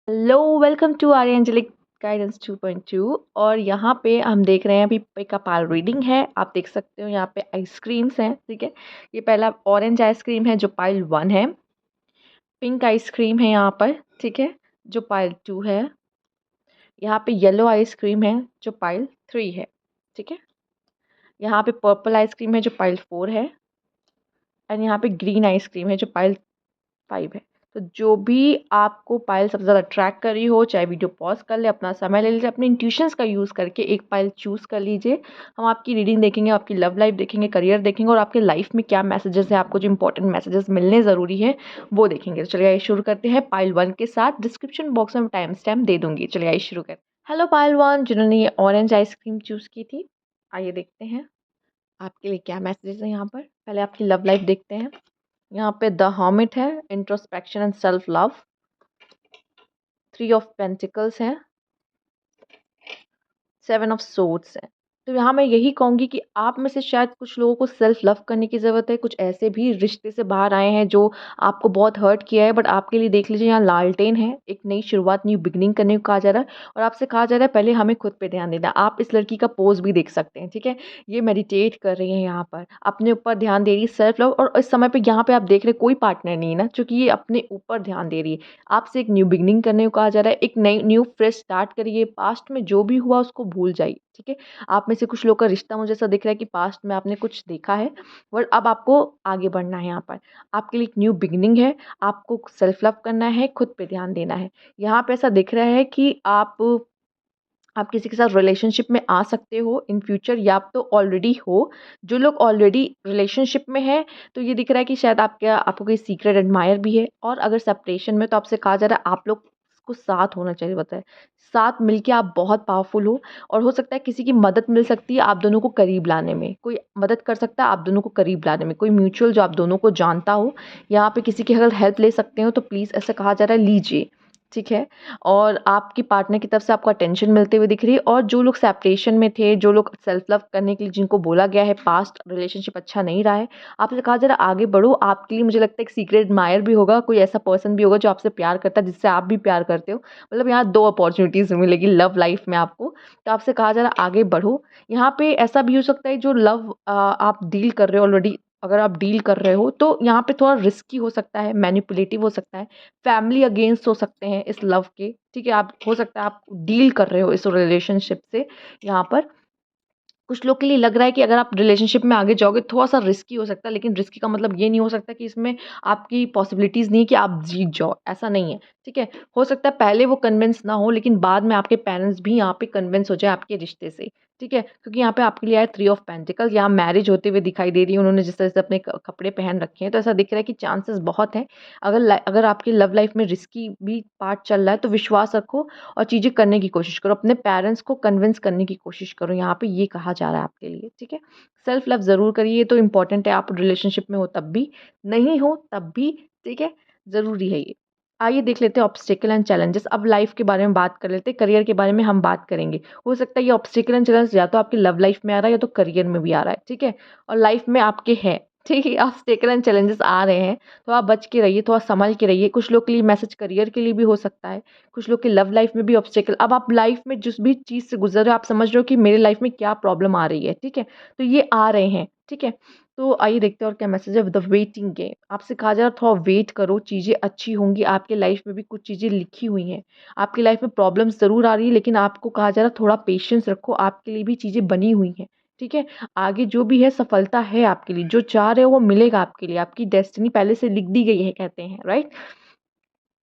Hello, welcome to Arya angelic guidance 2.2। और यहाँ पे हम देख रहे हैं अभी पिक अ पाल रीडिंग है। आप देख सकते हो यहाँ पे आइसक्रीम्स हैं। ठीक है, ये पहला ऑरेंज आइसक्रीम है जो पाइल 1 है। पिंक आइसक्रीम है यहाँ पर, ठीक है, जो पाइल 2 है। यहाँ पे येलो आइसक्रीम है जो पाइल 3 है। ठीक है, यहाँ पे पर्पल आइसक्रीम है जो पाइल 4 है। एंड यहाँ पे ग्रीन आइसक्रीम है जो पाइल 5 है। तो जो भी आपको पाइल सबसे ज़्यादा अट्रैक्ट कर रही हो, चाहे वीडियो पॉज कर ले, अपना समय ले लीजिए, अपने इंट्यूशंस का यूज़ करके एक पाइल चूज़ कर लीजिए। हम आपकी रीडिंग देखेंगे, आपकी लव लाइफ देखेंगे, करियर देखेंगे और आपके लाइफ में क्या मैसेजेस है, आपको जो इंपॉर्टेंट मैसेजेस मिलने ज़रूरी है वो देखेंगे। तो चलिए आइए शुरू करते हैं पाइल 1 के साथ। डिस्क्रिप्शन बॉक्स में टाइम स्टैम्प दे दूंगी। चलिए आइए शुरू करते हैं। हेलो पाइल 1, जिन्होंने ये ऑरेंज आइसक्रीम चूज़ की थी, आइए देखते हैं आपके लिए क्या मैसेजेस है यहाँ पर। पहले आपकी लव लाइफ देखते हैं। यहाँ पे द हर्मिट है, introspection and self love. 3 of pentacles है, 7 ऑफ सोर्ड्स है। तो यहाँ मैं यही कहूँगी कि आप में से शायद कुछ लोगों को सेल्फ लव करने की ज़रूरत है। कुछ ऐसे भी रिश्ते से बाहर आए हैं जो आपको बहुत हर्ट किया है, बट आपके लिए देख लीजिए यहाँ लालटेन है। एक नई शुरुआत, न्यू बिगनिंग करने को कहा जा रहा है और आपसे कहा जा रहा है पहले हमें खुद पे ध्यान देना। आप इस लड़की का पोज भी देख सकते हैं। ठीक है, ये मेडिटेट कर रही है, यहाँ पर अपने ऊपर ध्यान दे रही है, सेल्फ लव। और इस समय पे यहाँ पे आप देख रहे हैं कोई पार्टनर नहीं है ना, क्योंकि ये अपने ऊपर ध्यान दे रही है। आपसे एक न्यू बिगनिंग करने को कहा जा रहा है। एक नई न्यू फ्रेश स्टार्ट करिए। पास्ट में जो भी हुआ उसको भूल जाइए। ठीक है, आप में से कुछ लोग का रिश्ता मुझे ऐसा दिख रहा है कि पास्ट में आपने कुछ देखा है, बट अब आपको आगे बढ़ना है। यहाँ पर आपके लिए एक न्यू बिगनिंग है। आपको सेल्फ लव करना है, खुद पे ध्यान देना है। यहाँ पे ऐसा दिख रहा है कि आप किसी के साथ रिलेशनशिप में आ सकते हो इन फ्यूचर, या आप तो ऑलरेडी हो। जो लोग ऑलरेडी रिलेशनशिप में है, तो ये दिख रहा है कि शायद आपको कोई सीक्रेट एडमायर भी है। और अगर सेपरेशन में, तो आपसे कहा जा रहा है आप लोग को साथ होना चाहिए। होता है साथ मिलके आप बहुत पावरफुल हो। और हो सकता है किसी की मदद मिल सकती है आप दोनों को करीब लाने में। कोई मदद कर सकता है आप दोनों को करीब लाने में, कोई म्यूचुअल जो आप दोनों को जानता हो। यहाँ पे किसी की अगर हेल्प ले सकते हो तो प्लीज़, ऐसा कहा जा रहा है, लीजिए। ठीक है, और आपकी पार्टनर की तरफ से आपको अटेंशन मिलते हुए दिख रही है। और जो लोग सेपरेशन में थे, जो लोग सेल्फ लव करने के लिए जिनको बोला गया है, पास्ट रिलेशनशिप अच्छा नहीं रहा है, आपसे कहा जरा आगे बढ़ो। आपके लिए मुझे लगता है एक सीक्रेट एडमायर भी होगा, कोई ऐसा पर्सन भी होगा जो आपसे प्यार करता है, जिससे आप भी प्यार करते हो। मतलब यहाँ 2 अपॉर्चुनिटीज़ मिलेगी लव लाइफ में आपको। तो आपसे कहा जा रहा है आगे बढ़ो। यहाँ पे ऐसा भी हो सकता है जो लव आप डील कर रहे हो ऑलरेडी, अगर आप डील कर रहे हो तो यहाँ पे थोड़ा रिस्की हो सकता है, मैनिपुलेटिव हो सकता है, फैमिली अगेंस्ट हो सकते हैं इस लव के। ठीक है, आप हो सकता है आप डील कर रहे हो इस रिलेशनशिप से। यहाँ पर कुछ लोग के लिए लग रहा है कि अगर आप रिलेशनशिप में आगे जाओगे थोड़ा-सा रिस्की हो सकता है, लेकिन रिस्की का मतलब ये नहीं हो सकता कि इसमें आपकी पॉसिबिलिटीज़ नहीं है कि आप जीत जाओ, ऐसा नहीं है। ठीक है, हो सकता है पहले वो कन्विंस ना हो, लेकिन बाद में आपके पेरेंट्स भी यहाँ पे कन्विंस हो जाए आपके रिश्ते से। ठीक है, क्योंकि यहाँ पे आपके लिए आया 3 ऑफ पेंटिकल्स, यहाँ मैरिज होते हुए दिखाई दे रही है। उन्होंने जिस तरह से अपने क कपड़े पहन रखे हैं, तो ऐसा दिख रहा है कि चांसेस बहुत हैं। अगर आपकी लव लाइफ में रिस्की भी पार्ट चल रहा है, तो विश्वास रखो और चीज़ें करने की कोशिश करो। अपने पेरेंट्स को कन्विंस करने की कोशिश करो, यहाँ पे ये कहा जा रहा है आपके लिए। ठीक है, सेल्फ लव ज़रूर करिए, ये तो इम्पोर्टेंट है। आप रिलेशनशिप में हो तब भी, नहीं हो तब भी। ठीक है, ज़रूरी है ये। आइए देख लेते हैं ऑब्स्टेकल एंड चैलेंजेस। अब लाइफ के बारे में बात कर लेते हैं, करियर के बारे में हम बात करेंगे। हो सकता है ये ऑब्स्टेकल एंड चैलेंज या तो आपकी लव लाइफ में आ रहा है या तो करियर में भी आ रहा है। ठीक है, और लाइफ में आपके है। ठीक है, ऑब्स्टेकल एंड चैलेंजेस आ रहे हैं, तो आप बच के रहिए, थोड़ा संभल के रहिए। कुछ लोग के लिए मैसेज करियर के लिए भी हो सकता है, कुछ लोग की लव लाइफ में भी ऑब्स्टेकल। अब आप लाइफ में जिस भी चीज़ से गुजर रहे हो, आप समझ रहे हो कि मेरे लाइफ में क्या प्रॉब्लम आ रही है। ठीक है, तो ये आ रहे हैं। ठीक है, तो आइए देखते हैं और क्या मैसेज है। द वेटिंग गेम, आपसे कहा जा रहा है थोड़ा वेट करो, चीज़ें अच्छी होंगी। आपके लाइफ में भी कुछ चीज़ें लिखी हुई हैं। आपकी लाइफ में प्रॉब्लम्स ज़रूर आ रही है, लेकिन आपको कहा जा रहा है थोड़ा पेशेंस रखो, आपके लिए भी चीज़ें बनी हुई हैं। ठीक है, आगे जो भी है सफलता है आपके लिए, जो चाह रहे हो वो मिलेगा आपके लिए। आपकी डेस्टिनी पहले से लिख दी गई है, कहते हैं, राइट।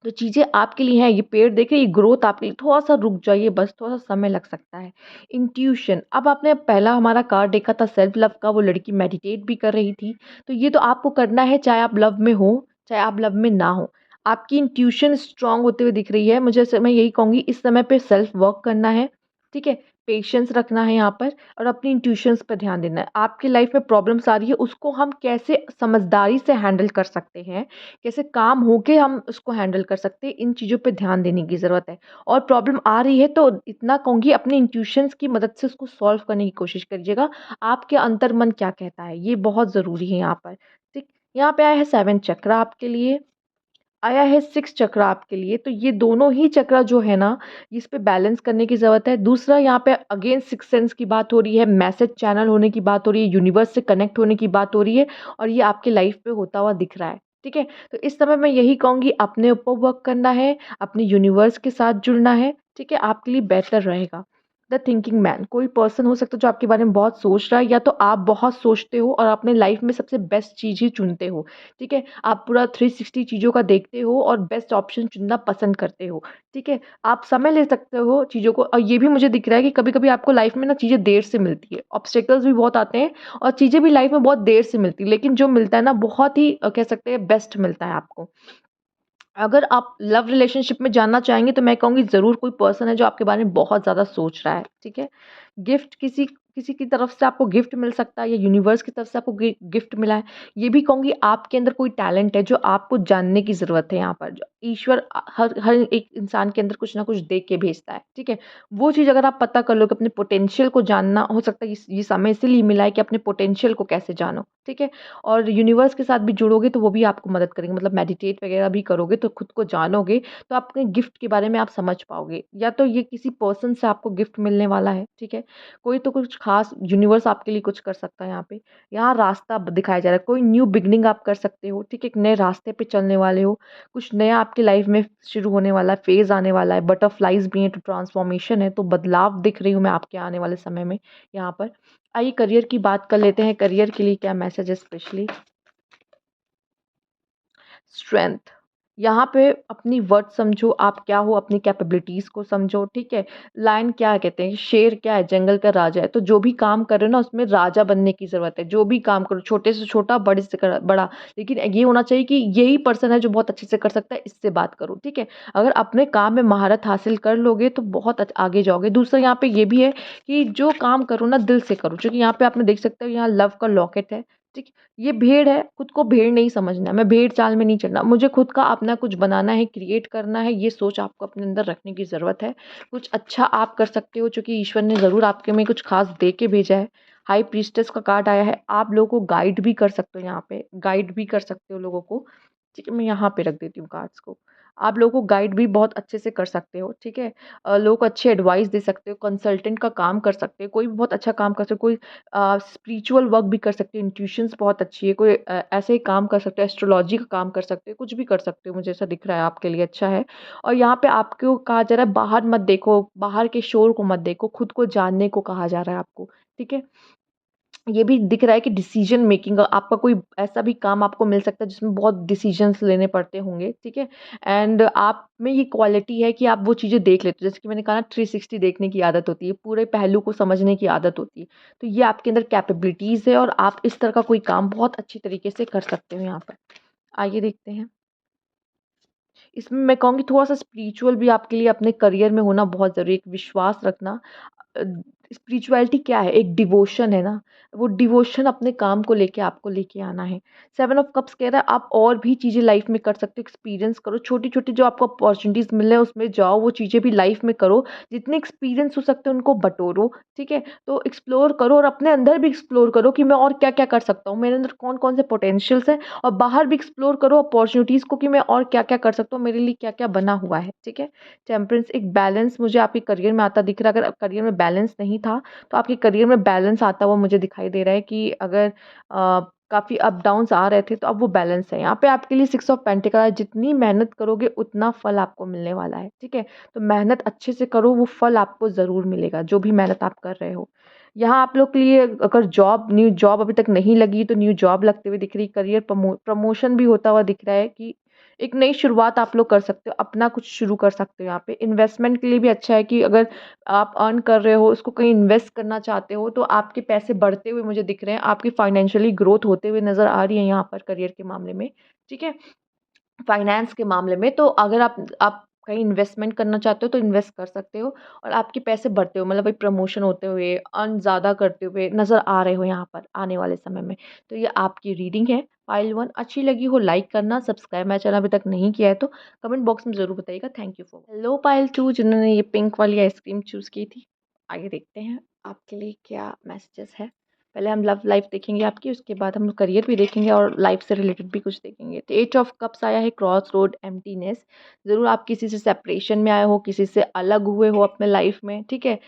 तो चीज़ें आपके लिए हैं। ये पेड़ देखे, ये ग्रोथ आपके लिए, थोड़ा-सा रुक जाइए, बस थोड़ा-सा समय लग सकता है। इंट्यूशन, अब आपने पहला हमारा कार्ड देखा था सेल्फ लव का, वो लड़की मेडिटेट भी कर रही थी। तो ये तो आपको करना है, चाहे आप लव में हो, चाहे आप लव में ना हो। आपकी इंट्यूशन स्ट्रॉन्ग होते हुए दिख रही है। मैं यही कहूँगी इस समय पे सेल्फ वर्क करना है। ठीक है, पेशेंस रखना है यहाँ पर और अपनी इंट्यूशंस पर ध्यान देना है। आपकी लाइफ में प्रॉब्लम्स आ रही है, उसको हम कैसे समझदारी से हैंडल कर सकते हैं, कैसे काम होके हम उसको हैंडल कर सकते हैं, इन चीज़ों पे ध्यान देने की ज़रूरत है। और प्रॉब्लम आ रही है तो इतना कहूँगी अपने इंट्यूशंस की मदद से उसको सॉल्व करने की कोशिश करिएगा। आपके अंतर्मन क्या कहता है, ये बहुत ज़रूरी है यहाँ पर। ठीक, यहाँ पे आया है 7 चक्र आपके लिए। आया है 6 चक्र आपके लिए, तो ये दोनों ही चक्र जो है ना, इस पे बैलेंस करने की ज़रूरत है। दूसरा यहाँ पे अगेन सिक्स्थ सेंस की बात हो रही है, मैसेज चैनल होने की बात हो रही है, यूनिवर्स से कनेक्ट होने की बात हो रही है और ये आपके लाइफ पे होता हुआ दिख रहा है, ठीक है? तो इस समय मैं यही कहूँगी अपने ऊपर वर्क करना है, अपने यूनिवर्स के साथ जुड़ना है, ठीक है? आपके लिए बेहतर रहेगा। द थिंकिंग मैन कोई पर्सन हो सकता है जो आपके बारे में बहुत सोच रहा है या तो आप बहुत सोचते हो और अपने लाइफ में सबसे बेस्ट चीज़ ही चुनते हो, ठीक है? आप पूरा 360 चीज़ों का देखते हो और बेस्ट ऑप्शन चुनना पसंद करते हो, ठीक है? आप समय ले सकते हो चीज़ों को और ये भी मुझे दिख रहा है कि कभी-कभी आपको लाइफ में ना चीज़ें देर से मिलती है, ऑब्स्टेकल्स भी बहुत आते हैं और चीज़ें भी लाइफ में बहुत देर से मिलती हैं, लेकिन जो मिलता है ना बहुत ही कह सकते हैं बेस्ट मिलता है आपको। अगर आप लव रिलेशनशिप में जानना चाहेंगे तो मैं कहूँगी ज़रूर कोई पर्सन है जो आपके बारे में बहुत ज़्यादा सोच रहा है, ठीक है? गिफ्ट किसी किसी की तरफ से आपको गिफ्ट मिल सकता है या यूनिवर्स की तरफ से आपको गिफ्ट मिला है। ये भी कहूँगी आपके अंदर कोई टैलेंट है जो आपको जानने की ज़रूरत है यहाँ पर। जो ईश्वर हर हर एक इंसान के अंदर कुछ ना कुछ दे के भेजता है, ठीक है? वो चीज़ अगर आप पता कर लोगे अपने पोटेंशियल को जानना हो सकता है ये समय इसीलिए मिला है कि अपने पोटेंशियल को कैसे जानो, ठीक है? और यूनिवर्स के साथ भी जुड़ोगे तो वो भी आपको मदद करेंगे मतलब मेडिटेट वगैरह भी करोगे तो खुद को जानोगे तो आपके गिफ्ट के बारे में आप समझ पाओगे या तो ये किसी पर्सन से आपको गिफ्ट मिलने वाला है, ठीक है? कोई तो कुछ खास यूनिवर्स आपके लिए कुछ कर सकता है यहाँ पे। यहाँ रास्ता दिखाया जा रहा है, कोई न्यू बिगनिंग आप कर सकते हो, ठीक है? एक नए रास्ते पे चलने वाले हो, कुछ नया आपकी लाइफ में शुरू होने वाला है, फेज आने वाला है, बटरफ्लाइज भी हैं तो ट्रांसफॉर्मेशन है, तो बदलाव दिख रही हूँ मैं आपके आने वाले समय में यहाँ पर। आइए करियर की बात कर लेते हैं, करियर के लिए क्या मैसेज है स्पेशली। स्ट्रेंथ यहाँ पे अपनी वर्थ समझो, आप क्या हो अपनी कैपेबिलिटीज़ को समझो, ठीक है? लायन क्या कहते हैं, शेर क्या है, जंगल का राजा है, तो जो भी काम कर रहे हो ना उसमें राजा बनने की ज़रूरत है। जो भी काम करो, छोटे से छोटा, बड़े से बड़ा, लेकिन ये होना चाहिए कि यही पर्सन है जो बहुत अच्छे से कर सकता है, इससे बात करो, ठीक है? अगर अपने काम में महारत हासिल कर लोगे तो बहुत आगे जाओगे। दूसरा यहाँ पे ये भी है कि जो काम करो ना दिल से करो, क्योंकि यहाँ पे आपने देख सकते हो यहाँ लव का लॉकेट है, ठीक है? ये भेड़ है, खुद को भेड़ नहीं समझना, मैं भेड़ चाल में नहीं चलना, मुझे खुद का अपना कुछ बनाना है, क्रिएट करना है, ये सोच आपको अपने अंदर रखने की ज़रूरत है। कुछ अच्छा आप कर सकते हो, चूँकि ईश्वर ने ज़रूर आपके में कुछ ख़ास दे के भेजा है। हाई प्रीस्टेस का कार्ड आया है, आप लोगों को गाइड भी कर सकते हो यहाँ पे, गाइड भी कर सकते हो लोगों को, ठीक है? मैं यहाँ पे रख देती हूँ कार्ड्स को। आप लोगों को गाइड भी बहुत अच्छे से कर सकते हो, ठीक है? लोगों को अच्छी एडवाइस दे सकते हो, कंसल्टेंट का काम कर सकते हो, कोई भी बहुत अच्छा काम कर सकते हो, कोई स्पिरिचुअल वर्क भी कर सकते हो, इंट्यूशंस बहुत अच्छी है, कोई ऐसे ही काम कर सकते हो, एस्ट्रोलॉजी का काम कर सकते हो, कुछ भी कर सकते हो, मुझे ऐसा दिख रहा है आपके लिए अच्छा है। और यहाँ पे आपको कहा जा रहा है बाहर मत देखो, बाहर के शोर को मत देखो, खुद को जानने को कहा जा रहा है आपको, ठीक है? ये भी दिख रहा है कि डिसीजन मेकिंग आपका कोई ऐसा भी काम आपको मिल सकता है जिसमें बहुत डिसीजंस लेने पड़ते होंगे, ठीक है? एंड आप में ये क्वालिटी है कि आप वो चीज़ें देख लेते हो, जैसे कि मैंने कहा ना 360 देखने की आदत होती है, पूरे पहलू को समझने की आदत होती है। तो ये आपके अंदर कैपेबिलिटीज़ है और आप इस तरह का कोई काम बहुत अच्छी तरीके से कर सकते हो यहाँ पर। आइए देखते हैं। इसमें मैं कहूँगी थोड़ा-सा स्पिरिचुअल भी आपके लिए अपने करियर में होना बहुत ज़रूरी है, एक विश्वास रखना। अ, स्पिरिचुअलिटी क्या है? एक डिवोशन है ना, वो डिवोशन अपने काम को लेके आपको लेके आना है। 7 ऑफ कप्स कह रहा है आप और भी चीज़ें लाइफ़ में कर सकते हो, एक्सपीरियंस करो, छोटी-छोटी जो आपको अपॉर्च्युनिटीज़ मिल रहे हैं उसमें जाओ, वो चीज़ें भी लाइफ़ में करो, जितने एक्सपीरियंस हो सकते हैं उनको बटोरो, ठीक है? तो एक्सप्लोर करो और अपने अंदर भी एक्सप्लोर करो कि मैं और क्या-क्या कर सकता हूँ, मेरे अंदर कौन-कौन से पोटेंशियल्स हैं और बाहर भी एक्सप्लोर करो अपॉर्च्युनिटीज़ को कि मैं और क्या-क्या कर सकता हूँ, मेरे लिए क्या-क्या बना हुआ है, ठीक है? टेम्परेंस एक बैलेंस मुझे आपके करियर में आता दिख रहा है, अगर करियर में बैलेंस नहीं था, तो आपके करियर में बैलेंस आता हुआ मुझे दिखाई दे रहा है कि अगर काफ़ी अप डाउन्स आ रहे थे, तो अब वो बैलेंस है। यहाँ पे आपके लिए 6 ऑफ पेंटिकल है, जितनी मेहनत करोगे उतना फल आपको मिलने वाला है, ठीक है? तो मेहनत अच्छे से करो, वो फल आपको ज़रूर मिलेगा, जो भी मेहनत आप कर रहे हो। यहाँ आप लोग के लिए अगर न्यू जॉब अभी तक नहीं लगी, तो न्यू जॉब लगते हुए दिख रही, करियर प्रमोशन भी होता हुआ दिख रहा है कि एक नई शुरुआत आप लोग कर सकते हो, अपना कुछ शुरू कर सकते हो यहाँ पे। इन्वेस्टमेंट के लिए भी अच्छा है कि अगर आप अर्न कर रहे हो, उसको कहीं इन्वेस्ट करना चाहते हो, तो आपके पैसे बढ़ते हुए मुझे दिख रहे हैं, आपकी फाइनेंशियली ग्रोथ होते हुए नज़र आ रही है यहाँ पर करियर के मामले में, ठीक है? फाइनेंस के मामले में तो अगर आप कहीं इन्वेस्टमेंट करना चाहते हो तो इन्वेस्ट कर सकते हो और आपके पैसे बढ़ते हुए मतलब वही प्रमोशन होते हुए, अर्न ज़्यादा करते हुए नज़र आ रहे हो यहाँ पर आने वाले समय में। तो ये आपकी रीडिंग है पाइल 1 अच्छी लगी हो लाइक करना, सब्सक्राइब मेरा चैनल अभी तक नहीं किया है तो कमेंट बॉक्स में ज़रूर बताइएगा। Thank you for hello pile 2 जिन्होंने ये पिंक वाली आइसक्रीम चूज़ की थी। आगे देखते हैं आपके लिए क्या मैसेजेस है। पहले हम लव लाइफ देखेंगे आपकी, उसके बाद हम करियर भी देखेंगे और लाइफ से रिलेटेड भी कुछ देखेंगे। तो एट ऑफ कप्स आया है क्रॉस रोड एम्प्टीनेस। ज़रूर आप किसी से सेपरेशन में आए हो, किसी से अलग हुए हो अपने लाइफ में, ठीक है?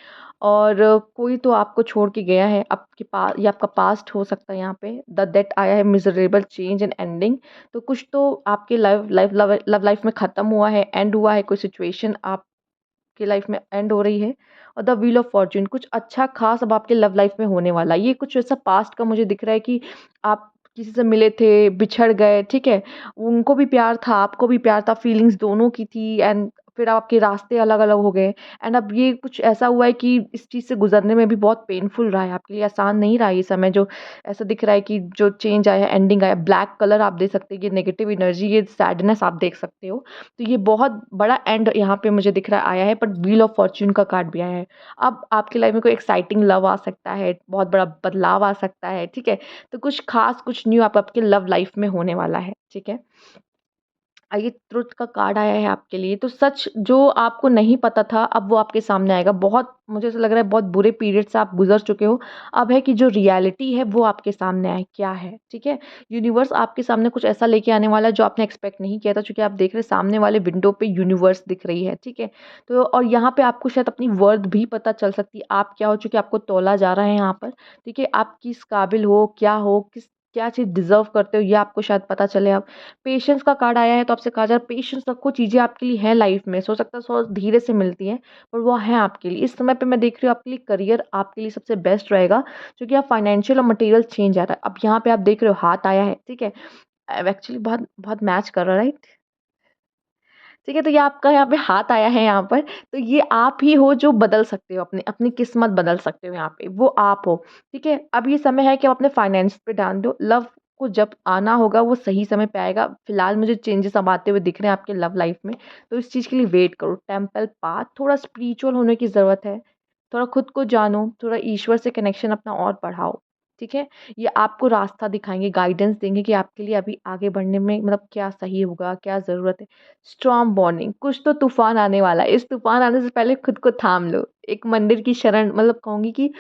और कोई तो आपको छोड़ के गया है, आपके पास ये आपका पास्ट हो सकता है यहाँ पे। द दैट आया है मिज़रेबल चेंज एंड एंडिंग। तो कुछ तो आपके लव लाइफ में ख़त्म हुआ है, एंड हुआ है, कोई सिचुएशन आपकी लाइफ में एंड हो रही है। और द व्हील ऑफ फॉर्च्यून, कुछ अच्छा खास अब आपके लव लाइफ में होने वाला है। ये कुछ ऐसा पास्ट का मुझे दिख रहा है कि आप किसी से मिले थे, बिछड़ गए, ठीक है? उनको भी प्यार था, आपको भी प्यार था, फीलिंग्स दोनों की थी, एंड फिर आपके रास्ते अलग-अलग हो गए। एंड अब ये कुछ ऐसा हुआ है कि इस चीज़ से गुज़रने में भी बहुत पेनफुल रहा है आपके लिए, आसान नहीं रहा ये समय। जो ऐसा दिख रहा है कि जो चेंज आया है, एंडिंग आया, ब्लैक कलर आप देख सकते हैं, ये नेगेटिव एनर्जी, ये सैडनेस आप देख सकते हो। तो ये बहुत बड़ा एंड यहाँ पे मुझे दिख रहा है आया है, बट व्हील ऑफ फॉर्च्यून का कार्ड भी आया है। अब आपकी लाइफ में कोई एक्साइटिंग लव आ सकता है, बहुत बड़ा बदलाव आ सकता है, ठीक है? तो कुछ खास, कुछ न्यू आप आपके लव लाइफ में होने वाला है, ठीक है? ये ट्रुथ का कार्ड आया है आपके लिए। तो सच जो आपको नहीं पता था, अब वो आपके सामने आएगा। बहुत मुझे ऐसा लग रहा है बहुत बुरे पीरियड से आप गुज़र चुके हो। अब है कि जो रियलिटी है वो आपके सामने आए, क्या है, ठीक है? यूनिवर्स आपके सामने कुछ ऐसा लेके आने वाला है जो आपने एक्सपेक्ट नहीं किया था, चूँकि आप देख रहे हैं सामने वाले विंडो पे यूनिवर्स दिख रही है, ठीक है? तो और यहाँ पे आपको शायद अपनी वर्थ भी पता चल सकती है, आप क्या हो, चूँकि आपको तौला जा रहा है यहाँ पर, ठीक है? आप किस काबिल हो, क्या हो, क्या चीज़ डिज़र्व करते हो, ये आपको शायद पता चले अब। पेशेंस का कार्ड आया है, तो आपसे कहा जा रहा है पेशेंस रखो, चीज़ें आपके लिए हैं लाइफ में। हो सकता है थोड़ा धीरे से मिलती हैं, पर वो है आपके लिए। इस समय पे मैं देख रही हूँ आपके लिए करियर आपके लिए सबसे बेस्ट रहेगा, क्योंकि आप फाइनेंशियल और मटेरियल चेंज आ रहा है। अब यहाँ पे आप देख रहे हो हाथ आया है, ठीक है? एक्चुअली बहुत बहुत मैच कर रहा है, राइट? ठीक है, तो ये आपका यहाँ पे हाथ आया है यहाँ पर, तो ये आप ही हो जो बदल सकते हो, अपनी अपनी किस्मत बदल सकते हो यहाँ पे, वो आप हो, ठीक है? अब ये समय है कि आप अपने फाइनेंस पे ध्यान दो, लव को जब आना होगा वो सही समय पे आएगा। फिलहाल मुझे चेंजेस अब आते हुए दिख रहे हैं आपके लव लाइफ में, तो इस चीज़ के लिए वेट करो। टेम्पल पाथ, थोड़ा स्पिरिचुअल होने की ज़रूरत है, थोड़ा खुद को जानो, थोड़ा ईश्वर से कनेक्शन अपना और बढ़ाओ, ठीक है? ये आपको रास्ता दिखाएँगे, गाइडेंस देंगे कि आपके लिए अभी आगे बढ़ने में मतलब क्या सही होगा, क्या ज़रूरत है। स्टॉर्म वार्निंग, कुछ तो तूफ़ान आने वाला है। इस तूफ़ान आने से पहले खुद को थाम लो। एक मंदिर की शरण मतलब कहूँगी कि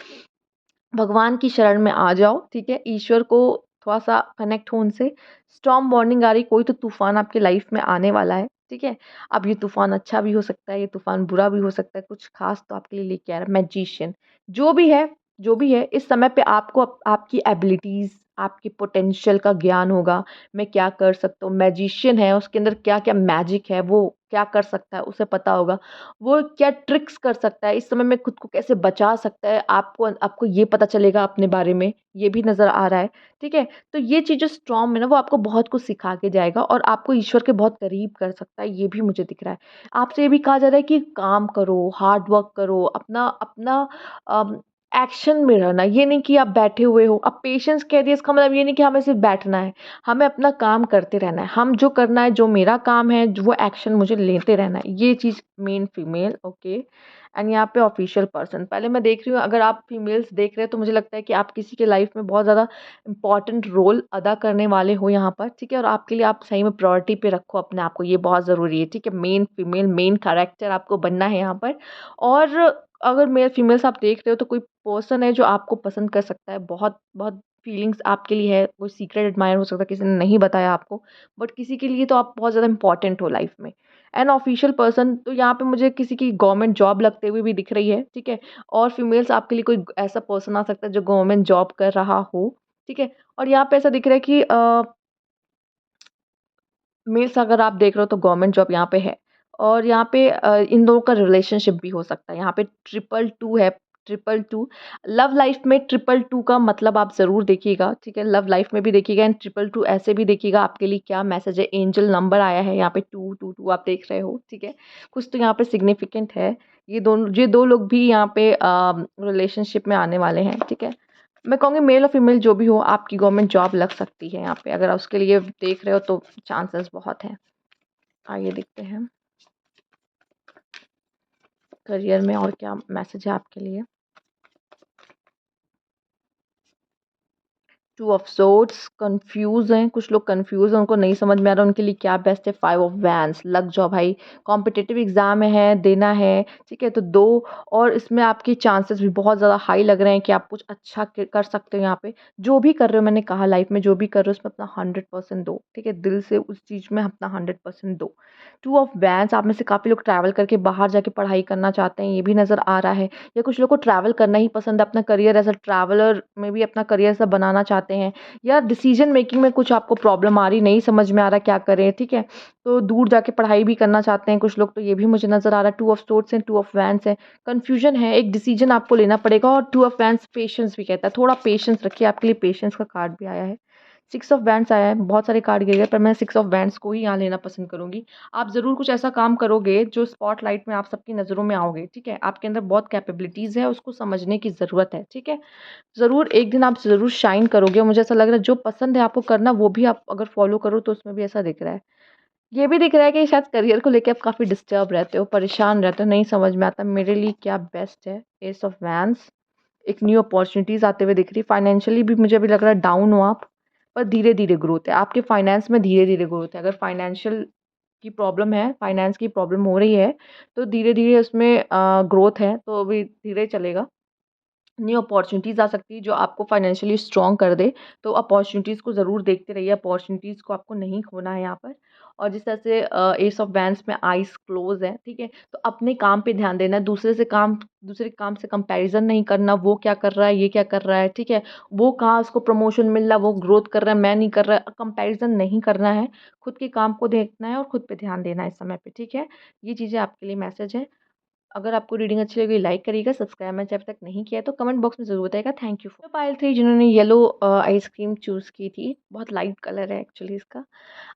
भगवान की शरण में आ जाओ, ठीक है? ईश्वर को थोड़ा-सा कनेक्ट हो उनसे। स्टॉर्म वार्निंग आ रही, कोई तो तूफ़ान आपकी लाइफ़ में आने वाला है, ठीक है? अब ये तूफ़ान अच्छा भी हो सकता है, ये तूफ़ान बुरा भी हो सकता है, कुछ ख़ास तो आपके लिए लेके आ रहा है। मैजिशियन, जो भी है जो भी है, इस समय पे आपको आपकी एबिलिटीज़, आपके पोटेंशियल का ज्ञान होगा। मैं क्या कर सकता हूँ? मैजिशियन है, उसके अंदर क्या-क्या मैजिक है, वो क्या कर सकता है, उसे पता होगा। वो क्या ट्रिक्स कर सकता है, इस समय में खुद को कैसे बचा सकता है, आपको आपको ये पता चलेगा अपने बारे में, ये भी नज़र आ रहा है, ठीक है? तो ये चीज़ जो स्टॉर्म है ना, वो आपको बहुत कुछ सिखा के जाएगा और आपको ईश्वर के बहुत करीब कर सकता है, ये भी मुझे दिख रहा है। आपसे ये भी कहा जा रहा है कि काम करो, हार्ड वर्क करो, अपना अपना अम, एक्शन में रहना, ये नहीं कि आप बैठे हुए हो। अब पेशेंस कह दिया, इसका मतलब ये नहीं कि हमें सिर्फ़ बैठना है, हमें अपना काम करते रहना है। हम जो करना है, जो मेरा काम है, जो वो एक्शन मुझे लेते रहना है, ये चीज़ मेन फीमेल, ओके। एंड यहाँ पे ऑफिशियल पर्सन, पहले मैं देख रही हूँ अगर आप फीमेल्स देख रहे हैं तो मुझे लगता है कि आप किसी के लाइफ में बहुत ज़्यादा इंपॉर्टेंट रोल अदा करने वाले हो यहाँ पर, ठीक है? और आपके लिए आप सही में प्रायोरिटी पे रखो अपने आप को, ये बहुत ज़रूरी है, ठीक है? मेन फीमेल, मेन कैरेक्टर आपको बनना है यहाँ पर। और अगर मेल फीमेल्स आप देख रहे हो तो कोई पर्सन है जो आपको पसंद कर सकता है, बहुत बहुत फीलिंग्स आपके लिए है, कोई सीक्रेट एडमायर हो सकता है, किसी ने नहीं बताया आपको, बट किसी के लिए तो आप बहुत ज़्यादा इंपॉर्टेंट हो लाइफ में। एन ऑफिशियल पर्सन, तो यहाँ पे मुझे किसी की गवर्नमेंट जॉब लगते हुए भी दिख रही है, ठीक है? और फीमेल्स आपके लिए कोई ऐसा पर्सन आ सकता है जो गवर्नमेंट जॉब कर रहा हो, ठीक है? और यहाँ पे ऐसा दिख रहा है कि मेल्स अगर आप देख रहे हो तो गवर्नमेंट जॉब यहाँ पे है। और यहाँ पे इन दोनों का रिलेशनशिप भी हो सकता है। यहाँ पे ट्रिपल 2 है, ट्रिपल 2। लव लाइफ में ट्रिपल 2 का मतलब आप ज़रूर देखिएगा, ठीक है? लव लाइफ में भी देखिएगा एंड ट्रिपल 2 ऐसे भी देखिएगा आपके लिए क्या मैसेज है। एंजल नंबर आया है यहाँ पे 222 आप देख रहे हो, ठीक है? कुछ तो यहाँ पे सिग्निफिकेंट है। ये 2 लोग भी यहाँ पे रिलेशनशिप में आने वाले हैं, ठीक है? मैं कहूँगी मेल और फीमेल जो भी हो, आपकी गवर्नमेंट जॉब लग सकती है यहाँ पे, अगर आप उसके लिए देख रहे हो तो चांसेस बहुत हैं। आइए देखते हैं करियर में और क्या मैसेज है आपके लिए। टू ऑफ सोर्ड्स, कंफ्यूज हैं, कुछ लोग कंफ्यूज हैं, उनको नहीं समझ में आ रहा उनके लिए क्या बेस्ट है। फाइव ऑफ वैंड्स, लग जाओ भाई, कॉम्पिटिटिव एग्जाम है, देना है, ठीक है, तो दो। और इसमें आपके चांसेस भी बहुत ज़्यादा हाई लग रहे हैं कि आप कुछ अच्छा कर सकते हो यहाँ पे। जो भी कर रहे हो, मैंने कहा लाइफ में जो भी कर रहे हो उसमें अपना 100% दो, ठीक है, दिल से उस चीज़ में अपना 100% दो। टू ऑफ वैंड्स, आप में से काफ़ी लोग ट्रैवल करके बाहर जाके पढ़ाई करना चाहते हैं, ये भी नज़र आ रहा है। या कुछ लोग को ट्रैवल करना ही पसंद है, अपना करियर एज़ अ ट्रैवलर में भी अपना करियर ऐसा बनाना चाहते हैं। या डिसीजन मेकिंग में कुछ आपको प्रॉब्लम आ रही, नहीं समझ में आ रहा क्या करें, ठीक है, तो दूर जाके पढ़ाई भी करना चाहते हैं कुछ लोग, तो ये भी मुझे नज़र आ रहा है। टू ऑफ सोर्ड्स है, टू ऑफ वैंड्स है, कन्फ्यूजन है, एक डिसीजन आपको लेना पड़ेगा। और टू ऑफ वैंड्स पेशेंस भी कहता है, थोड़ा पेशेंस रखिए, आपके लिए पेशेंस का कार्ड भी आया है। सिक्स ऑफ वैंड्स आया है, बहुत सारे कार्ड गिर गए पर मैं सिक्स ऑफ वैंड्स को ही यहाँ लेना पसंद करूंगी। आप ज़रूर कुछ ऐसा काम करोगे जो स्पॉटलाइट में आप सबकी नज़रों में आओगे, ठीक है, आपके अंदर बहुत कैपेबिलिटीज़ है, उसको समझने की ज़रूरत है, ठीक है, ज़रूर एक दिन आप ज़रूर शाइन करोगे। और मुझे ऐसा लग रहा है जो पसंद है आपको करना वो भी आप अगर फॉलो करो तो उसमें भी ऐसा दिख रहा है। ये भी दिख रहा है कि शायद करियर को लेके आप काफ़ी डिस्टर्ब रहते हो, परेशान रहते हो, नहीं समझ में आता मेरे लिए क्या बेस्ट है। एस ऑफ वैंड्स, एक न्यू अपॉर्चुनिटीज़ आते हुए दिख रही, फाइनेंशियली भी मुझे अभी लग रहा है डाउन हो आप, पर धीरे-धीरे ग्रोथ है। आपके फाइनेंस में धीरे-धीरे ग्रोथ है। अगर फाइनेंशियल की प्रॉब्लम है, फाइनेंस की प्रॉब्लम हो रही है, तो धीरे-धीरे उसमें ग्रोथ है, तो अभी धीरे चलेगा। न्यू अपॉर्चुनिटीज़ आ सकती है जो आपको फाइनेंशियली स्ट्रॉन्ग कर दे, तो अपॉर्चुनिटीज़ को ज़रूर देखते रहिए, अपॉर्चुनिटीज़ को आपको नहीं खोना है यहाँ पर। और जिस तरह से एस ऑफ वैंड्स में आइज़ क्लोज़ है, ठीक है, तो अपने काम पे ध्यान देना है, दूसरे काम से कंपैरिज़न नहीं करना, वो क्या कर रहा है, ये क्या कर रहा है, ठीक है, वो कहाँ उसको प्रमोशन मिल रहा है, वो ग्रोथ कर रहा है, मैं नहीं कर रहा, कंपैरिज़न नहीं करना है, खुद के काम को देखना है और खुद पे ध्यान देना है इस समय पे, ठीक है। ये चीज़ें आपके लिए मैसेज है। अगर आपको रीडिंग अच्छी लगी लाइक करिएगा, सब्सक्राइब मैंने अभी तक नहीं किया है तो कमेंट बॉक्स में ज़रूर बताइएगा। थैंक यू फॉर पायल 3 जिन्होंने येलो आइसक्रीम चूज़ की थी, बहुत लाइट कलर है एक्चुअली इसका।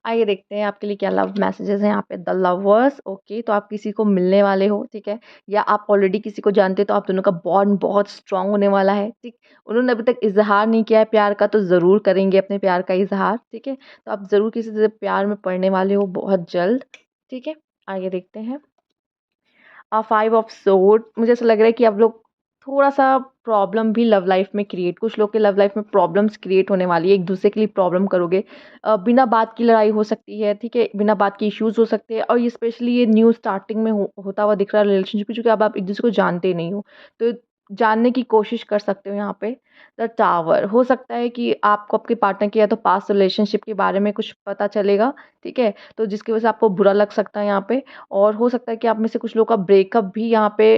आइए देखते हैं आपके लिए क्या लव मैसेजेस हैं यहाँ पे। द लवर्स, ओके, तो आप किसी को मिलने वाले हो, ठीक है, या आप ऑलरेडी किसी को जानते हो तो आप दोनों का बॉन्ड बहुत स्ट्रांग होने वाला है, ठीक। उन्होंने अभी तक इजहार नहीं किया है प्यार का, तो ज़रूर करेंगे अपने प्यार का इजहार, ठीक है, तो आप ज़रूर किसी से प्यार में पड़ने वाले हो बहुत जल्द, ठीक है। आगे देखते हैं। फाइव ऑफ सोर्ड, मुझे ऐसा लग रहा है कि आप लोग थोड़ा-सा प्रॉब्लम भी लव लाइफ में क्रिएट, कुछ लोग के लव लाइफ में प्रॉब्लम्स क्रिएट होने वाली है, एक-दूसरे के लिए प्रॉब्लम करोगे। बिना बात की लड़ाई हो सकती है, ठीक है? बिना बात के इश्यूज़ हो सकते हैं और ये स्पेशली ये न्यू स्टार्टिंग में होता हुआ दिख रहा है रिलेशनशिप में, क्योंकि अब आप एक-दूसरे को जानते नहीं हो। तो जानने की कोशिश कर सकते हो यहाँ पे। द टावर, हो सकता है कि आपको आपके पार्टनर के या तो पास्ट रिलेशनशिप के बारे में कुछ पता चलेगा, ठीक है? तो जिसकी वजह से आपको बुरा लग सकता है यहाँ पे। और हो सकता है कि आप में से कुछ लोगों का ब्रेकअप भी यहाँ पे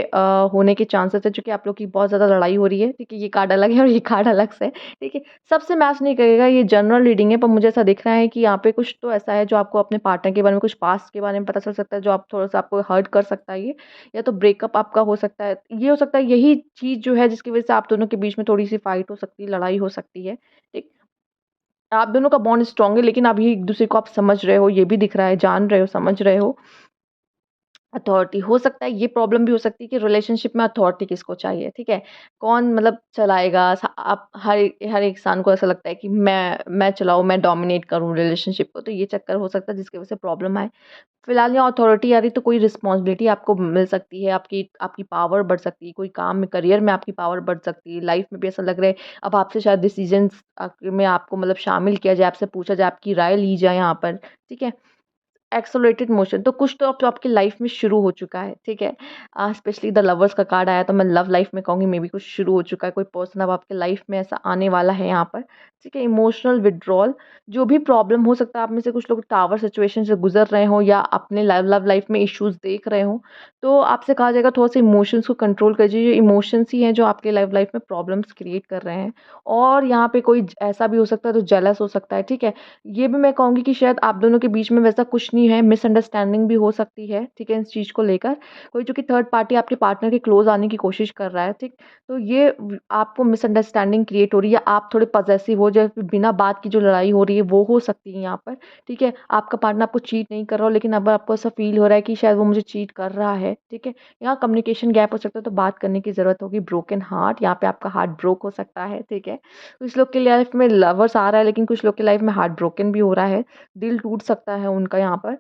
होने के चांसेस है, क्योंकि आप लोग की बहुत ज़्यादा लड़ाई हो रही है, ठीक है? ये कार्ड अलग है और ये कार्ड अलग से है, ठीक है? सबसे मैच नहीं करेगा, ये जनरल रीडिंग है, पर मुझे ऐसा दिख रहा है कि यहाँ पे कुछ तो ऐसा है जो आपको अपने पार्टनर के बारे में, कुछ पास्ट के बारे में पता चल सकता है, जो आप थोड़ा-सा आपको हर्ट कर सकता है ये, या तो ब्रेकअप आपका हो सकता है। ये हो सकता है यही चीज़ जो है जिसकी वजह से आप दोनों के बीच में थोड़ी-सी फाइट हो सकती है, लड़ाई हो सकती है, ठीक? आप दोनों का बॉन्ड स्ट्रॉन्ग है, लेकिन अभी एक-दूसरे को आप समझ रहे हो, ये भी दिख रहा है, जान रहे हो, समझ रहे हो। अथॉरिटी हो सकता है, ये प्रॉब्लम भी हो सकती है कि रिलेशनशिप में अथॉरिटी किसको चाहिए, ठीक है? कौन मतलब चलाएगा? आप हर एक इंसान को ऐसा लगता है कि मैं चलाऊँ, मैं डोमिनेट करूँ रिलेशनशिप को, तो ये चक्कर हो सकता है जिसकी वजह से प्रॉब्लम आए। फिलहाल यहाँ अथॉरिटी आ रही तो कोई रिस्पॉन्सिबिलिटी आपको मिल सकती है, आपकी आपकी पावर बढ़ सकती है, कोई काम में, करियर में आपकी पावर बढ़ सकती है, लाइफ में भी ऐसा लग रहा है अब आपसे शायद डिसीजंस में आपको मतलब शामिल किया जाए, आपसे पूछा जाए, आपकी राय ली जाए यहाँ पर, ठीक है? एक्सेलरेटेड मोशन, तो कुछ तो अब तो आपकी लाइफ में शुरू हो चुका है, ठीक है? स्पेशली द लवर्स का कार्ड आया तो मैं लव लाइफ में कहूँगी मे बी कुछ शुरू हो चुका है, कोई पर्सन अब आपके लाइफ में ऐसा आने वाला है यहाँ पर, ठीक है? इमोशनल विथड्रॉल, जो भी प्रॉब्लम हो सकता है, आप में से कुछ लोग टावर सिचुएशन से गुजर रहे हों या अपने लव लाइफ में इश्यूज़ देख रहे हों, तो आपसे कहा जाएगा थोड़ा-सा इमोशंस को कंट्रोल कीजिए। ये इमोशंस ही हैं जो आपके लव लाइफ में प्रॉब्लम्स क्रिएट कर रहे हैं। और यहाँ पे कोई ऐसा भी हो सकता है जो जेलस हो सकता है, ठीक है? ये भी मैं कहूँगी कि शायद आप दोनों के बीच में वैसा कुछ नहीं है, मिसअंडरस्टैंडिंग भी हो सकती है, ठीक है, इस चीज़ को लेकर। कोई जो कि थर्ड पार्टी आपके पार्टनर के क्लोज़ आने की कोशिश कर रहा है, ठीक? तो ये आपको मिसअंडरस्टैंडिंग क्रिएट हो रही है, आप थोड़े पॉसेसिव हो, जो बिना बात की जो लड़ाई हो रही है, वो हो सकती है यहाँ पर, ठीक है? आपका पार्टनर आपको चीट नहीं कर रहा हो, लेकिन अब आपको ऐसा फ़ील हो रहा है कि शायद वो मुझे चीट कर रहा है, ठीक है? यहाँ कम्युनिकेशन गैप हो सकता है, तो बात करने की ज़रूरत होगी। ब्रोकन हार्ट, यहाँ पे आपका हार्ट ब्रोक हो सकता है, ठीक है? कुछ लोग की लाइफ में लवर्स आ रहा है, लेकिन कुछ लोग की लाइफ में हार्ट ब्रोकन भी हो रहा है, दिल टूट सकता है उनका यहाँ पर।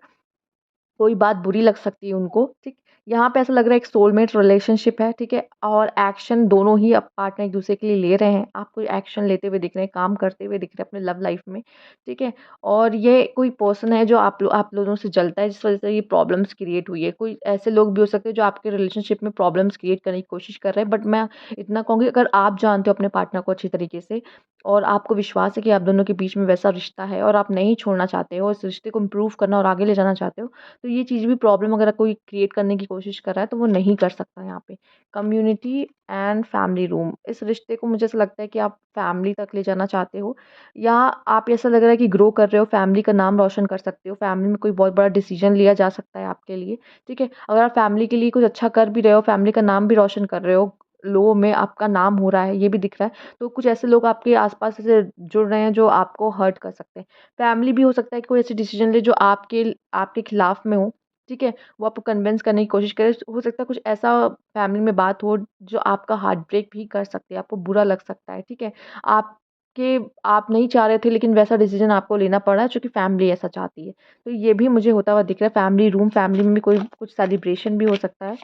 कोई बात बुरी लग सकती है उनको, ठीक? यहाँ पे ऐसा लग रहा है एक सोलमेट रिलेशनशिप है, ठीक है? और एक्शन दोनों ही अब पार्टनर एक-दूसरे के लिए ले रहे हैं। आप कोई एक्शन लेते हुए दिख रहे हैं, काम करते हुए दिख रहे हैं अपने लव लाइफ़ में, ठीक है? और ये कोई पर्सन है जो आप लोगों से जलता है जिस वज़ह से ये प्रॉब्लम्स क्रिएट हुई है। कोई ऐसे लोग भी हो सकते हैं जो आपके रिलेशनशिप में प्रॉब्लम्स क्रिएट करने की कोशिश कर रहे हैं, बट मैं इतना कहूँगी अगर आप जानते हो अपने पार्टनर को अच्छी तरीके से और आपको विश्वास है कि आप दोनों के बीच में वैसा रिश्ता है और आप नहीं छोड़ना चाहते हो, इस रिश्ते को इम्प्रूव करना और आगे ले जाना चाहते हो, तो ये चीज़ भी प्रॉब्लम अगर कोई क्रिएट करने की कोशिश कर रहा है तो वो नहीं कर सकता यहाँ पे। कम्युनिटी एंड फैमिली रूम, इस रिश्ते को मुझे ऐसा लगता है कि आप फैमिली तक ले जाना चाहते हो या आप ऐसा लग रहा है कि ग्रो कर रहे हो, फैमिली का नाम रोशन कर सकते हो, फैमिली में कोई बहुत बड़ा डिसीजन लिया जा सकता है आपके लिए, ठीक है? अगर आप फैमिली के लिए कुछ अच्छा कर भी रहे हो, फैमिली का नाम भी रोशन कर रहे हो, लोगों में आपका नाम हो रहा है, ये भी दिख रहा है, तो कुछ ऐसे लोग आपके आस-पास से जुड़ रहे हैं जो आपको हर्ट कर सकते हैं। फैमिली भी हो सकता है कि कोई ऐसी डिसीजन ले जो आपके आपके खिलाफ में हो, ठीक है? वो आपको कन्विंस करने की कोशिश करे। हो सकता है कुछ ऐसा फैमिली में बात हो जो आपका हार्ट ब्रेक भी कर सकती है, आपको बुरा लग सकता है, ठीक है? आपके आप नहीं चाह रहे थे लेकिन वैसा डिसीजन आपको लेना पड़ा चूँकि फैमिली ऐसा चाहती है। तो ये भी मुझे होता हुआ दिख रहा है, फैमिली रूम, फैमिली में भी कोई कुछ सेलिब्रेशन भी हो सकता है।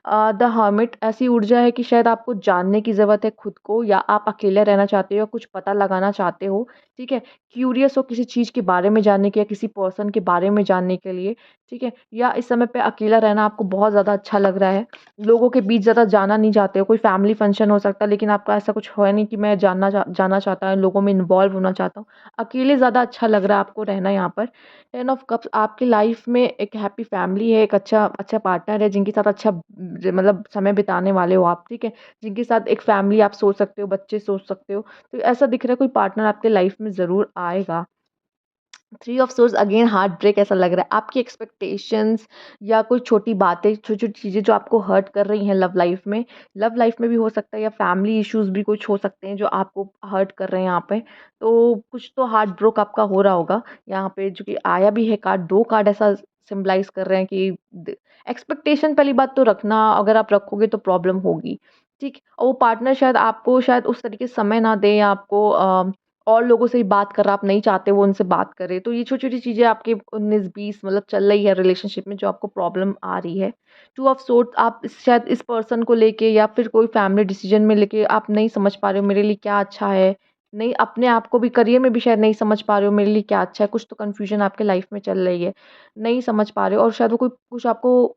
द हर्मिट, ऐसी ऊर्जा है कि शायद आपको जानने की ज़रूरत है खुद को या आप अकेले रहना चाहते हो या कुछ पता लगाना चाहते हो, ठीक है? क्यूरियस हो किसी चीज़ के बारे में जानने के या किसी पर्सन के बारे में जानने के लिए, ठीक है? या इस समय पे अकेला रहना आपको बहुत ज़्यादा अच्छा लग रहा है। लोगों के बीच ज़्यादा जाना नहीं चाहते हो, कोई फैमिली फंक्शन हो सकता है लेकिन आपका ऐसा कुछ है नहीं कि मैं जाना चाहता हूँ, लोगों में इन्वॉल्व होना चाहता हूँ। अकेले ज़्यादा अच्छा लग रहा है आपको रहना यहाँ पर। 10 ऑफ कप्स, आपकी लाइफ में एक हैप्पी फैमिली है, एक अच्छा अच्छा पार्टनर है जिनके साथ अच्छा मतलब समय बिताने वाले हो आप, ठीक है? जिनके साथ एक फैमिली आप सोच सकते हो, बच्चे सोच सकते हो। तो ऐसा दिख रहा है कोई पार्टनर आपके लाइफ में ज़रूर आएगा। Three of swords, again heart break ऐसा लग रहा है। आपकी एक्सपेक्टेशंस या कोई छोटी बातें, छोटी-छोटी चीज़ें जो आपको हर्ट कर रही हैं लव लाइफ में भी हो सकता है या फैमिली इश्यूज़ भी कुछ हो सकते हैं जो आपको हर्ट कर रहे हैं यहाँ पे। तो कुछ तो हार्ट ब्रोक आपका हो रहा होगा यहाँ पे, जो कि आया भी है कार्ड, 2 कार्ड ऐसा सिम्बलाइज़ कर रहे हैं कि द एक्सपेक्टेशन पहली बात तो रखना, अगर आप रखोगे तो प्रॉब्लम होगी, ठीक? और वो पार्टनर शायद आपको शायद उस तरीके से समय ना दे या आपको और लोगों से भी बात कर रहा, आप नहीं चाहते वो उनसे बात करे। तो ये छोटी-छोटी चीज़ें आपके 19-20 मतलब चल रही है रिलेशनशिप में जो आपको प्रॉब्लम आ रही है। टू ऑफ सोर्ड्स, आप शायद इस पर्सन को लेके या फिर कोई फैमिली डिसीजन में लेके आप नहीं समझ पा रहे हो मेरे लिए क्या अच्छा है। नहीं, अपने आप को भी करियर में भी शायद नहीं समझ पा रहे हो मेरे लिए क्या अच्छा है। कुछ तो कन्फ्यूज़न आपके लाइफ़ में चल रही है। नहीं समझ पा रहे हो और शायद वो कोई कुछ आपको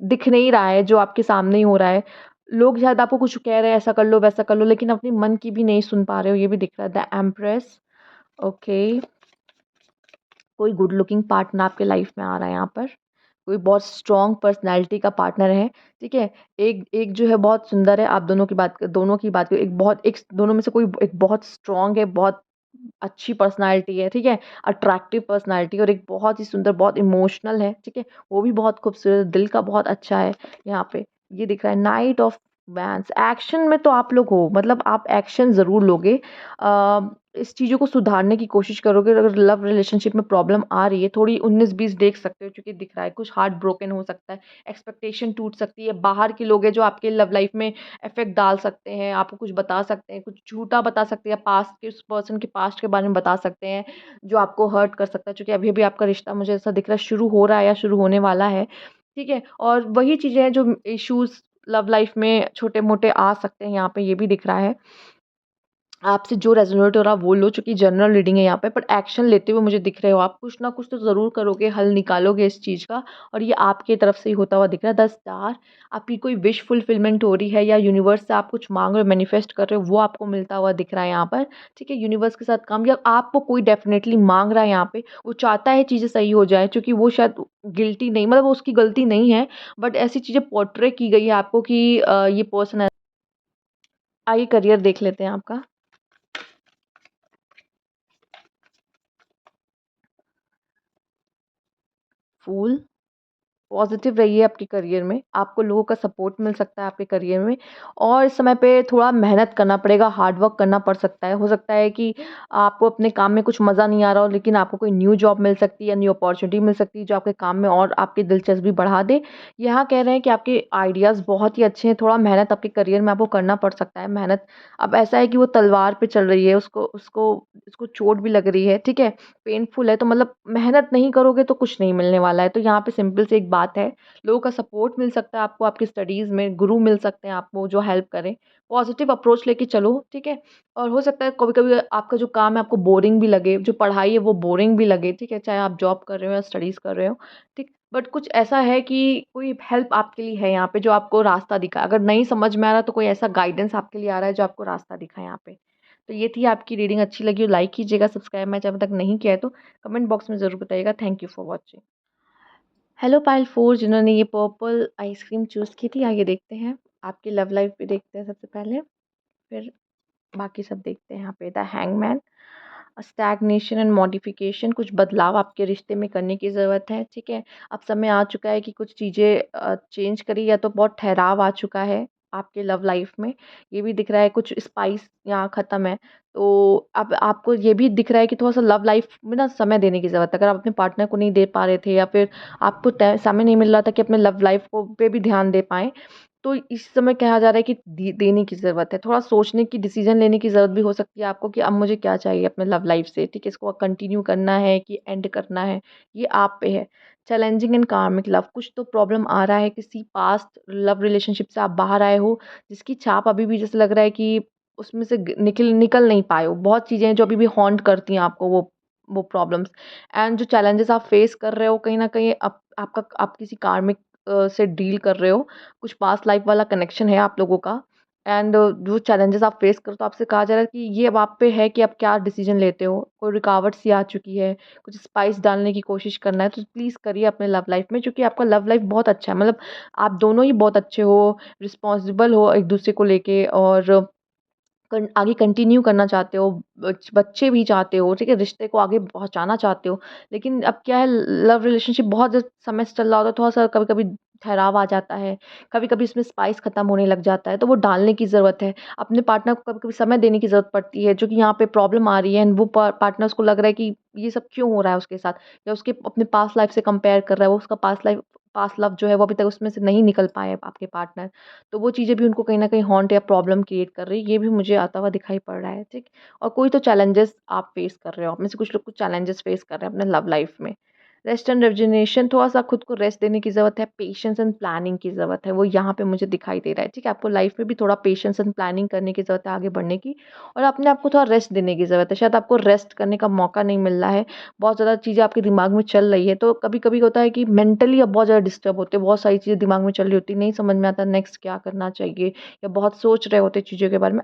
दिख नहीं रहा है जो आपके सामने ही हो रहा है। लोग शायद आपको कुछ कह रहे हैं, ऐसा कर लो, वैसा कर लो, लेकिन अपने मन की भी नहीं सुन पा रहे हो, ये भी दिख रहा है। द एम्प्रेस, ओके, कोई गुड लुकिंग पार्टनर आपके लाइफ में आ रहा है यहाँ पर। कोई बहुत स्ट्रॉन्ग पर्सनैलिटी का पार्टनर है, ठीक है? एक एक जो है बहुत सुंदर है, आप दोनों की बात करें, एक बहुत एक दोनों में से कोई एक बहुत स्ट्रॉन्ग है, बहुत अच्छी पर्सनैलिटी है, ठीक है? अट्रैक्टिव पर्सनैलिटी, और एक बहुत ही सुंदर, बहुत इमोशनल है, ठीक है? वो भी बहुत खूबसूरत, दिल का बहुत अच्छा है यहाँ पे, ये दिख रहा है। नाइट ऑफ वैन्स, एक्शन में तो आप लोग हो, मतलब आप एक्शन ज़रूर लोगे। इस चीज़ों को सुधारने की कोशिश करोगे। अगर लव रिलेशनशिप में प्रॉब्लम आ रही है, थोड़ी 19-20 देख सकते हो क्योंकि दिख रहा है कुछ हार्ट ब्रोकन हो सकता है, एक्सपेक्टेशन टूट सकती है, बाहर के लोग हैं जो आपके लव लाइफ में इफ़ेक्ट डाल सकते हैं, आपको कुछ बता सकते हैं, कुछ झूठा बता सकते हैं, पास्ट के उस पर्सन के पास्ट के बारे में बता सकते हैं, जो आपको हर्ट कर सकता है, क्योंकि अभी-अभी आपका रिश्ता मुझे ऐसा दिख रहा है शुरू हो रहा है या शुरू होने वाला है, ठीक है? और वही चीज़ें हैं जो इश्यूज़ लव लाइफ में छोटे-मोटे आ सकते हैं, यहाँ पे ये भी दिख रहा है। आपसे जो रेज़ोनेट हो रहा वो लो, चूँकि जनरल रीडिंग है यहाँ पे, बट एक्शन लेते हुए मुझे दिख रहे हो आप, कुछ ना कुछ तो ज़रूर करोगे, हल निकालोगे इस चीज़ का, और ये आपकी तरफ से ही होता हुआ दिख रहा है। 10 स्टार, आपकी कोई विश फुलफिलमेंट हो रही है या यूनिवर्स से आप कुछ माँग रहे हो, मैनिफेस्ट कर रहे हो, वो आपको मिलता हुआ दिख रहा है यहाँ पर, ठीक है? यूनिवर्स के साथ काम, या आपको कोई डेफ़िनेटली माँग रहा है यहाँ पे, वो चाहता है चीज़ें सही हो जाएँ, चूँकि वो शायद गिल्टी नहीं, मतलब वो उसकी गलती नहीं है, बट ऐसी चीज़ें पोर्ट्रे की गई है आपको कि ये पर्सन है। आइए करियर देख लेते हैं आपका। फूल, पॉज़िटिव रहिए आपके करियर में, आपको लोगों का सपोर्ट मिल सकता है आपके करियर में और इस समय पे थोड़ा मेहनत करना पड़ेगा, हार्ड वर्क करना पड़ सकता है। हो सकता है कि आपको अपने काम में कुछ मज़ा नहीं आ रहा हो, लेकिन आपको कोई न्यू जॉब मिल सकती है, न्यू अपॉर्च्युनिटी मिल सकती है, जो आपके काम में और आपकी दिलचस्पी बढ़ा दे। यहाँ कह रहे हैं कि आपके आइडियाज़ बहुत ही अच्छे हैं, थोड़ा मेहनत आपके करियर में आपको करना पड़ सकता है। मेहनत अब ऐसा है कि वो तलवार पे चल रही है, उसको उसको उसको चोट भी लग रही है, ठीक है? पेनफुल है, तो मतलब मेहनत नहीं करोगे तो कुछ नहीं मिलने वाला है। तो यहाँ पे सिंपल सी एक बात है, लोगों का सपोर्ट मिल सकता है आपको आपकी स्टडीज़ में, गुरु मिल सकते हैं आपको जो हेल्प करें। पॉज़िटिव अप्रोच लेके चलो, ठीक है? और हो सकता है कभी-कभी आपका जो काम है आपको बोरिंग भी लगे, जो पढ़ाई है वो बोरिंग भी लगे, ठीक है? चाहे आप जॉब कर रहे हो या स्टडीज़ कर रहे हो, ठीक? बट कुछ ऐसा है कि कोई हेल्प आपके लिए है यहाँ पे जो आपको रास्ता दिखाए। अगर नहीं समझ में आ रहा तो कोई ऐसा गाइडेंस आपके लिए आ रहा है जो आपको रास्ता दिखाए यहाँ पे। तो ये थी आपकी रीडिंग, अच्छी लगी हो लाइक कीजिएगा, सब्सक्राइब मेरे चैनल तक नहीं किया है तो कमेंट बॉक्स में ज़रूर बताइएगा। Thank you for watching. Hello pile 4 जिन्होंने ये पर्पल आइसक्रीम चूज़ की थी, आइए देखते हैं। आपकी लव लाइफ भी देखते हैं सबसे पहले, फिर बाकी सब देखते हैं। यहाँ पे the hangman, stagnation and modification, कुछ बदलाव आपके रिश्ते में करने की ज़रूरत है, ठीक है? अब समय आ चुका है कि कुछ चीज़ें चेंज करिए या तो बहुत ठहराव आ चुका है आपके लव लाइफ में। ये भी दिख रहा है कुछ स्पाइस यहाँ ख़त्म है। तो अब आपको ये भी दिख रहा है कि थोड़ा-सा लव लाइफ में ना समय देने की ज़रूरत है। अगर आप अपने पार्टनर को नहीं दे पा रहे थे या फिर आपको समय नहीं मिल रहा था कि अपने लव लाइफ को पे भी ध्यान दे पाएँ, तो इस समय कहा जा रहा है कि देने की ज़रूरत है। थोड़ा सोचने की, डिसीज़न लेने की ज़रूरत भी हो सकती है आपको कि अब मुझे क्या चाहिए अपने लव लाइफ़ से, ठीक है? इसको कंटिन्यू करना है कि एंड करना है, ये आप पे है। चैलेंजिंग एंड कार्मिक लव, कुछ तो प्रॉब्लम आ रहा है, किसी पास्ट लव रिलेशनशिप से आप बाहर आए हो, जिसकी छाप अभी भी जैसे लग रहा है कि उसमें से निकल निकल नहीं पाए हो। बहुत चीज़ें हैं जो अभी भी हॉन्ट करती हैं आपको, वो प्रॉब्लम्स एंड जो चैलेंजेस आप फेस कर रहे हो, कहीं न कहीं आप किसी कार्मिक से डील कर रहे हो। कुछ पास्ट लाइफ वाला कनेक्शन है आप लोगों का एंड जो चैलेंजेस आप फेस करो तो आपसे कहा जा रहा है कि ये अब आप पे है कि आप क्या डिसीजन लेते हो। कोई रुकावट सी आ चुकी है, कुछ स्पाइस डालने की कोशिश करना है तो प्लीज़ करिए अपने लव लाइफ में, क्योंकि आपका लव लाइफ बहुत अच्छा है। मतलब आप दोनों ही बहुत अच्छे हो, रिस्पॉन्सिबल हो एक दूसरे को लेके और आगे कंटिन्यू करना चाहते हो, बच्चे भी चाहते हो, ठीक है? रिश्ते को आगे पहुँचाना चाहते हो। लेकिन अब क्या है, लव रिलेशनशिप बहुत समय से चल रहा होता है, थोड़ा-सा कभी-कभी ठहराव आ जाता है, कभी-कभी इसमें स्पाइस खत्म होने लग जाता है, तो वो डालने की ज़रूरत है। अपने पार्टनर को कभी-कभी समय देने की ज़रूरत पड़ती है, जो कि यहाँ पे प्रॉब्लम आ रही है एंड वो पार्टनर्स को लग रहा है कि ये सब क्यों हो रहा है उसके साथ या उसके अपने पास्ट लाइफ़ से कंपेयर कर रहा है, वो उसका पास्ट लव जो है वो अभी तक उसमें से नहीं निकल पाए आपके पार्टनर। तो वो चीज़ें भी उनको कहीं न कहीं हॉन्ट या प्रॉब्लम क्रिएट कर रही है, ये भी मुझे आता हुआ दिखाई पड़ रहा है, ठीक? और कोई तो चैलेंजेस आप फेस कर रहे हो, आप में से कुछ लोग कुछ चैलेंजेस फेस कर रहे हैं अपने लव लाइफ में। रेस्ट एंड रिजुनेशन, थोड़ा-सा खुद को रेस्ट देने की ज़रूरत है, पेशेंस एंड प्लानिंग की ज़रूरत है, वो यहाँ पे मुझे दिखाई दे रहा है, ठीक है? आपको लाइफ में भी थोड़ा पेशेंस एंड प्लानिंग करने की ज़रूरत है आगे बढ़ने की और अपने आप को थोड़ा रेस्ट देने की ज़रूरत है। शायद आपको रेस्ट करने का मौका नहीं मिल रहा है, बहुत ज़्यादा चीज़ें आपके दिमाग में चल रही है, तो कभी-कभी होता है कि मेंटली आप बहुत ज़्यादा डिस्टर्ब होते हो, बहुत सारी चीज़ें दिमाग में चल रही होती हैं, नहीं समझ में आता नेक्स्ट क्या करना चाहिए या बहुत सोच रहे होते चीज़ों के बारे में,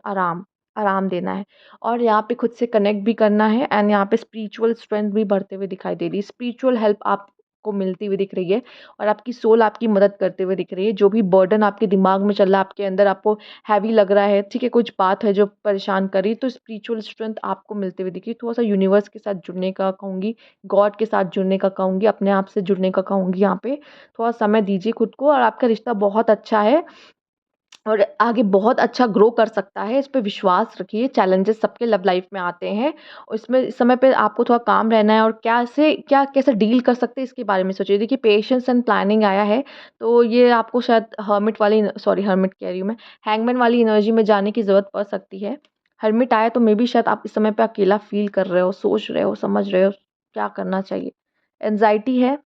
आराम देना है और यहाँ पे खुद से कनेक्ट भी करना है एंड यहाँ पे स्पिरिचुअल स्ट्रेंथ भी बढ़ते हुए दिखाई दे रही है। स्पिरिचुअल हेल्प आपको मिलती हुई दिख रही है और आपकी सोल आपकी मदद करते हुए दिख रही है। जो भी बर्डन आपके दिमाग में चल रहा है, आपके अंदर आपको हैवी लग रहा है, ठीक है, कुछ बात है जो परेशान कर रही है, तो स्पिरिचुअल स्ट्रेंथ आपको मिलते हुए दिख रही है। थोड़ा-सा यूनिवर्स के साथ जुड़ने का कहूँगी, गॉड के साथ जुड़ने का कहूँगी, अपने आप से जुड़ने का कहूँगी यहाँ पे। थोड़ा समय दीजिए खुद को और आपका रिश्ता बहुत अच्छा है और आगे बहुत अच्छा ग्रो कर सकता है, इस पे विश्वास रखिए। चैलेंजेस सबके लव लाइफ में आते हैं और इसमें इस समय पे आपको थोड़ा काम रहना है और कैसे डील कर सकते हैं इसके बारे में सोचिए। देखिए पेशेंस एंड प्लानिंग आया है, तो ये आपको शायद हर्मिट कह रही हूँ मैं, हैंगमैन वाली एनर्जी में जाने की ज़रूरत पड़ सकती है। हर्मिट आया तो मेबी शायद आप इस समय पे अकेला फ़ील कर रहे हो, सोच रहे हो, समझ रहे हो, क्या करना चाहिए। एंग्ज़ायटी है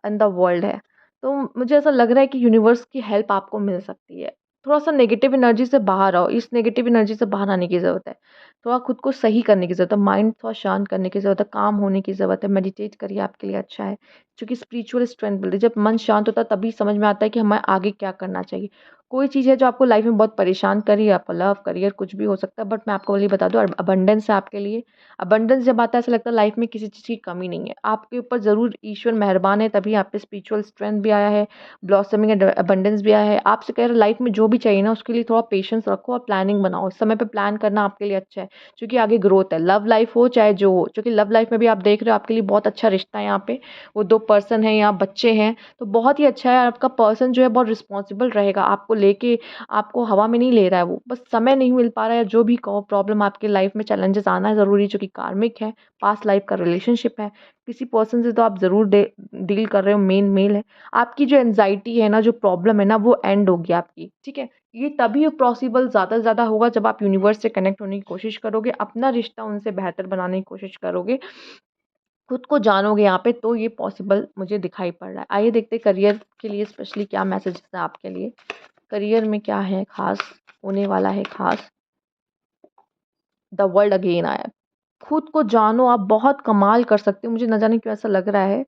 एंड द वर्ल्ड है। तो मुझे ऐसा लग रहा है कि यूनिवर्स की हेल्प आपको मिल सकती है। थोड़ा-सा नेगेटिव एनर्जी से बाहर आओ, इस नेगेटिव एनर्जी से बाहर आने की ज़रूरत है। थोड़ा खुद को सही करने की ज़रूरत है, माइंड थोड़ा शांत करने की ज़रूरत है, काम होने की ज़रूरत है, मेडिटेट करिए आपके लिए अच्छा है। क्योंकि स्पिरिचुअल स्ट्रेंथ मिलती है, जब मन शांत होता है तभी समझ में आता है कि हमें आगे क्या करना चाहिए। कोई चीज़ है जो आपको लाइफ में बहुत परेशान कर रही है, आपका लव, करियर कुछ भी हो सकता है, बट मैं आपको ये बता दूँ अबंडेंस है आपके लिए। अबंडेंस जब आता है ऐसा लगता है लाइफ में किसी चीज़ की कमी नहीं है। आपके ऊपर ज़रूर ईश्वर मेहरबान है, तभी आप पे स्पिरिचुअल स्ट्रेंथ भी आया है, ब्लॉसमिंग एंड अबंडेंस भी आया है। आपसे कह रहे लाइफ में जो भी चाहिए ना उसके लिए थोड़ा पेशेंस रखो और प्लानिंग बनाओ। समय पे प्लान करना आपके लिए अच्छा है, क्योंकि आगे ग्रोथ है। लव लाइफ हो चाहे जो हो, क्योंकि लव लाइफ में भी आप देख रहे हो आपके लिए बहुत अच्छा रिश्ता है यहाँ पे। वो 2 पर्सन हैं या बच्चे हैं, तो बहुत ही अच्छा है। आपका पर्सन जो है बहुत रिस्पॉन्सिबल रहेगा, आपको लेके आपको हवा में नहीं ले रहा है वो, बस समय नहीं मिल पा रहा है। जो भी कहो प्रॉब्लम आपकी लाइफ में चैलेंजेस आना ज़रूरी है, जो कि कार्मिक है, पास्ट लाइफ का रिलेशनशिप है। किसी पर्सन से तो आप ज़रूर डील कर रहे हो, मेल है। आपकी जो एंग्जाइटी है ना, जो प्रॉब्लम है ना, वो एंड होगी आपकी, ठीक है? ये तभी पॉसिबल ज़्यादा से ज़्यादा होगा जब आप यूनिवर्स से कनेक्ट होने की कोशिश करोगे, अपना रिश्ता उनसे बेहतर बनाने की कोशिश करोगे, खुद को जानोगे यहाँ पे, तो ये पॉसिबल मुझे दिखाई पड़ रहा है। आइए देखते हैं करियर के लिए स्पेशली क्या मैसेजेस है आपके लिए। करियर में क्या है खास, होने वाला है खास। द वर्ल्ड अगेन आया। खुद को जानो, आप बहुत कमाल कर सकते हो। मुझे ना जाने क्यों ऐसा लग रहा है।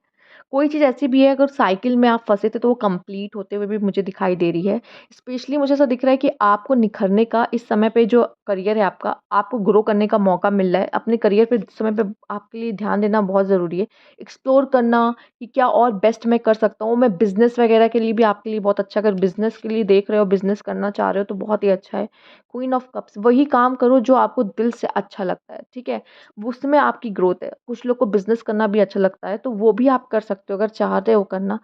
कोई चीज़ ऐसी भी है, अगर साइकिल में आप फँसे थे तो वो कंप्लीट होते हुए भी मुझे दिखाई दे रही है। स्पेशली मुझे ऐसा दिख रहा है कि आपको निखरने का इस समय पे जो करियर है आपका, आपको ग्रो करने का मौका मिल रहा है। अपने करियर पे इस समय पे आपके लिए ध्यान देना बहुत ज़रूरी है। एक्सप्लोर करना कि क्या और बेस्ट मैं कर सकता हूँ। मैं बिज़नेस वगैरह के लिए भी आपके लिए बहुत अच्छा, अगर बिज़नेस के लिए देख रहे हो, बिज़नेस करना चाह रहे हो तो बहुत ही अच्छा है। क्वीन ऑफ कप्स, वही काम करो जो आपको दिल से अच्छा लगता है, ठीक है? उसमें आपकी ग्रोथ है। कुछ लोग को बिज़नेस करना भी अच्छा लगता है, तो वो भी आप कर सकते हो अगर चाहते हो करना।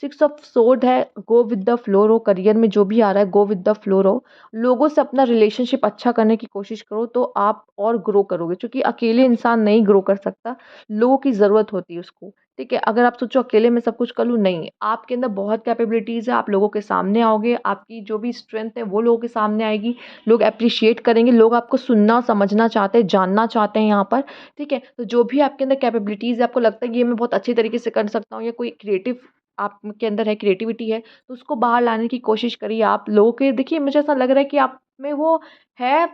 सिक्स ऑफ सोर्ड है, गो विद द फ्लो रहो। करियर में जो भी आ रहा है, गो विद द फ्लो रहो। लोगों से अपना रिलेशनशिप अच्छा करने की कोशिश करो, तो आप और ग्रो करोगे, क्योंकि अकेले इंसान नहीं ग्रो कर सकता, लोगों की ज़रूरत होती है उसको, ठीक है? अगर आप सोचो अकेले मैं सब कुछ कर लूँ, नहीं। आपके अंदर बहुत कैपेबिलिटीज़ है, आप लोगों के सामने आओगे, आपकी जो भी स्ट्रेंथ है वो लोगों के सामने आएगी, लोग एप्रिशिएट करेंगे, लोग आपको सुनना, समझना चाहते हैं, जानना चाहते हैं यहाँ पर। ठीक है? तो जो भी आपके अंदर कैपेबिलिटीज़ है, आपको लगता है कि ये मैं बहुत अच्छे तरीके से कर सकता हूँ, या कोई क्रिएटिव आप के अंदर है, क्रिएटिविटी है, तो उसको बाहर लाने की कोशिश करिए आप। लोगों के देखिए, मुझे ऐसा लग रहा है कि आप में वो है,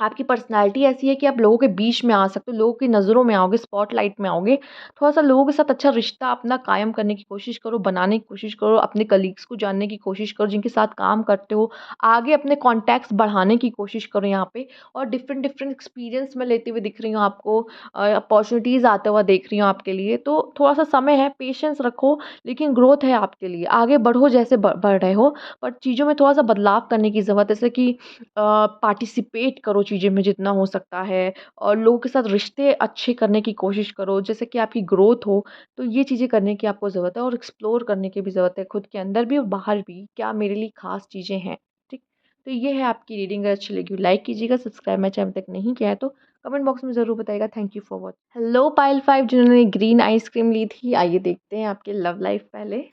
आपकी पर्सनैलिटी ऐसी है कि आप लोगों के बीच में आ सकते हो, लोगों की नज़रों में आओगे, स्पॉटलाइट में आओगे। थोड़ा-सा लोगों के साथ अच्छा रिश्ता अपना कायम करने की कोशिश करो, बनाने की कोशिश करो, अपने कलीग्स को जानने की कोशिश करो, जिनके साथ काम करते हो। आगे अपने कॉन्टैक्ट्स बढ़ाने की कोशिश करो यहाँ पे, और डिफरेंट-डिफरेंट एक्सपीरियंस मैं लेते हुए दिख रही हूँ आपको, अपॉर्च्युनिटीज़ आता हुआ देख रही हूँ आपके लिए। तो थोड़ा-सा समय है, पेशेंस रखो, लेकिन ग्रोथ है आपके लिए। आगे बढ़ो जैसे बढ़ रहे हो, बट चीज़ों में थोड़ा-सा बदलाव करने की ज़रूरत है, जैसे कि पार्टिसिपेट करो चीज़ें में जितना हो सकता है, और लोगों के साथ रिश्ते अच्छे करने की कोशिश करो, जैसे कि आपकी ग्रोथ हो। तो ये चीज़ें करने की आपको ज़रूरत है, और एक्सप्लोर करने की भी ज़रूरत है, खुद के अंदर भी और बाहर भी, क्या मेरे लिए ख़ास चीज़ें हैं, ठीक? तो ये है आपकी रीडिंग। अगर अच्छी लगी हो लाइक कीजिएगा, सब्सक्राइब मेरे चैनल तक नहीं किया है तो कमेंट बॉक्स में ज़रूर बताइएगा। Thank you for watch. Hello pile 5 जिन्होंने ग्रीन आइसक्रीम ली थी, आइए देखते हैं आपके लव लाइफ पहले,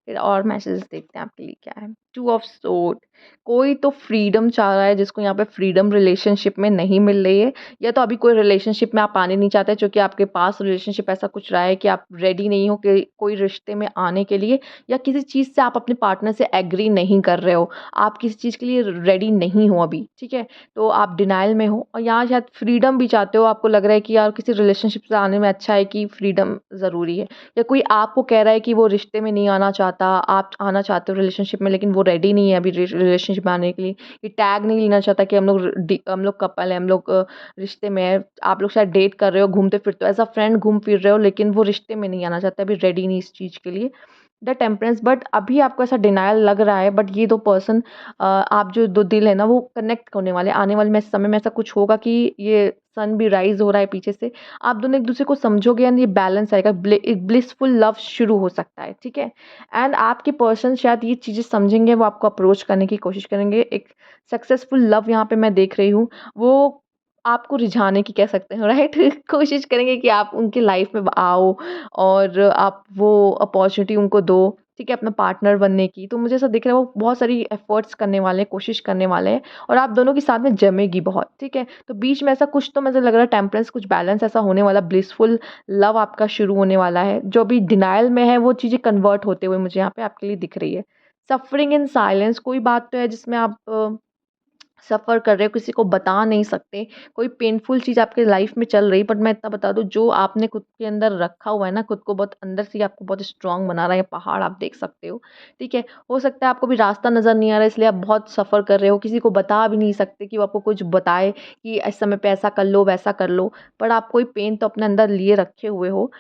फिर और मैसेजेस देखते हैं आपके लिए क्या है। टू ऑफ सोर्ड, कोई तो फ्रीडम चाह रहा है जिसको यहाँ पे फ्रीडम रिलेशनशिप में नहीं मिल रही है, या तो अभी कोई रिलेशनशिप में आप आने नहीं चाहते, क्योंकि आपके पास रिलेशनशिप ऐसा कुछ रहा है कि आप रेडी नहीं हो कि कोई रिश्ते में आने के लिए, या किसी चीज़ से आप अपने पार्टनर से एग्री नहीं कर रहे हो, आप किसी चीज़ के लिए रेडी नहीं हो अभी, ठीक है? तो आप डिनायल में हो, और यहाँ शायद फ्रीडम भी चाहते हो। आपको लग रहा है कि यार किसी रिलेशनशिप से आने में अच्छा है कि फ्रीडम ज़रूरी है, या कोई आपको कह रहा है कि वो रिश्ते में नहीं आना चाहता, आप आना चाहते हो रिलेशनशिप में, लेकिन वो रेडी नहीं है अभी रिलेशनशिप में आने के लिए। ये टैग नहीं लेना चाहता कि हम लोग कपल हैं, हम लोग रिश्ते में हैं। आप लोग शायद डेट कर रहे हो, घूमते फिरते हो, एज़ अ फ्रेंड घूम फिर रहे हो, लेकिन वो रिश्ते में नहीं आना चाहता, अभी रेडी नहीं इस चीज़ के लिए। द टेम्परेंस, बट अभी आपको ऐसा डिनायल लग रहा है, बट ये 2 पर्सन, आप जो 2 दिल है ना, वो कनेक्ट होने वाले, आने वाले में समय में ऐसा कुछ होगा कि ये सन भी राइज़ हो रहा है पीछे से। आप दोनों एक-दूसरे को समझोगे, एंड ये बैलेंस आएगा, एक ब्लिसफुल लव शुरू हो सकता है, ठीक है? एंड आपके पर्सन शायद ये चीज़ें समझेंगे, वो आपको अप्रोच करने की कोशिश करेंगे। एक सक्सेसफुल लव यहाँ पे मैं देख रही हूँ, वो आपको रिझाने की कह सकते हैं, राइट? कोशिश करेंगे कि आप उनकी लाइफ़ में आओ, और आप वो अपॉर्च्युनिटी उनको दो, ठीक है? अपना पार्टनर बनने की। तो मुझे ऐसा दिख रहा है वो बहुत सारी एफ़र्ट्स करने वाले हैं, कोशिश करने वाले हैं, और आप दोनों के साथ में जमेगी बहुत, ठीक है? तो बीच में ऐसा कुछ तो मुझे लग रहा है, टेम्परेंस, कुछ बैलेंस ऐसा होने वाला, ब्लिसफुल लव आपका शुरू होने वाला है। जो अभी डिनायल में है वो चीज़ें कन्वर्ट होते हुए मुझे यहाँ पे आपके लिए दिख रही है। सफरिंग इन साइलेंस, कोई बात तो है जिसमें आप सफ़र कर रहे हो, किसी को बता नहीं सकते, कोई पेनफुल चीज़ आपके लाइफ़ में चल रही, बट मैं इतना बता दूँ, जो आपने खुद के अंदर रखा हुआ है ना, खुद को बहुत अंदर से ही आपको बहुत स्ट्रॉन्ग बना रहा है, ये पहाड़ आप देख सकते हो, ठीक है? हो सकता है आपको भी रास्ता नज़र नहीं आ रहा है, इसलिए आप बहुत सफ़र कर रहे हो, किसी को बता भी नहीं सकते कि वो आपको कुछ बताए कि इस समय पे ऐसा कर लो, वैसा कर लो, पर आप कोई पेन तो अपने अंदर लिए रखे हुए हो।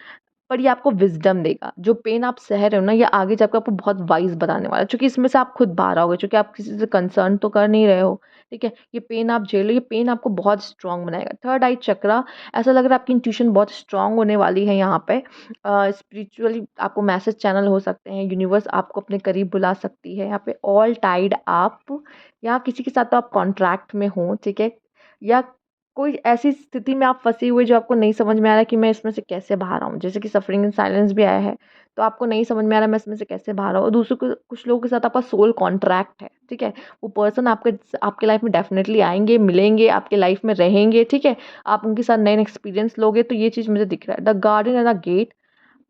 पर ये आपको विज़डम देगा। जो पेन आप सह रहे हो ना, ये आगे जाकर आपको बहुत वाइज़ बनाने वाला है, क्योंकि इसमें से आप खुद बाहर आओगे, क्योंकि आप किसी से कंसर्न तो कर नहीं रहे हो, ठीक है? ये पेन आप झेलो, ये पेन आपको बहुत स्ट्रॉन्ग बनाएगा। थर्ड आई चक्रा, ऐसा लग रहा है आपकी इंट्यूशन बहुत स्ट्रॉन्ग होने वाली है यहाँ पे। स्पिरिचुअली आपको मैसेज चैनल हो सकते हैं, यूनिवर्स आपको अपने करीब बुला सकती है। यहाँ पे ऑल टाइड आप, या किसी के साथ तो आप कॉन्ट्रैक्ट में हो, ठीक है? या कोई ऐसी स्थिति में आप फँसे हुए जो आपको नहीं समझ में आ रहा है कि मैं इसमें से कैसे बाहर आऊँ? जैसे कि सफरिंग इन साइलेंस भी आया है, तो आपको नहीं समझ में आ रहा है मैं इसमें से कैसे बाहर आऊँ, और दूसरों को, कुछ लोगों के साथ आपका सोल कॉन्ट्रैक्ट है, ठीक है? वो पर्सन आपके लाइफ़ में डेफ़िनेटली आएँगे, मिलेंगे, आपके लाइफ़ में रहेंगे, ठीक है? आप उनके साथ नए-नए एक्सपीरियंस लोगे, तो ये चीज़ मुझे दिख रहा है। The garden and the gate,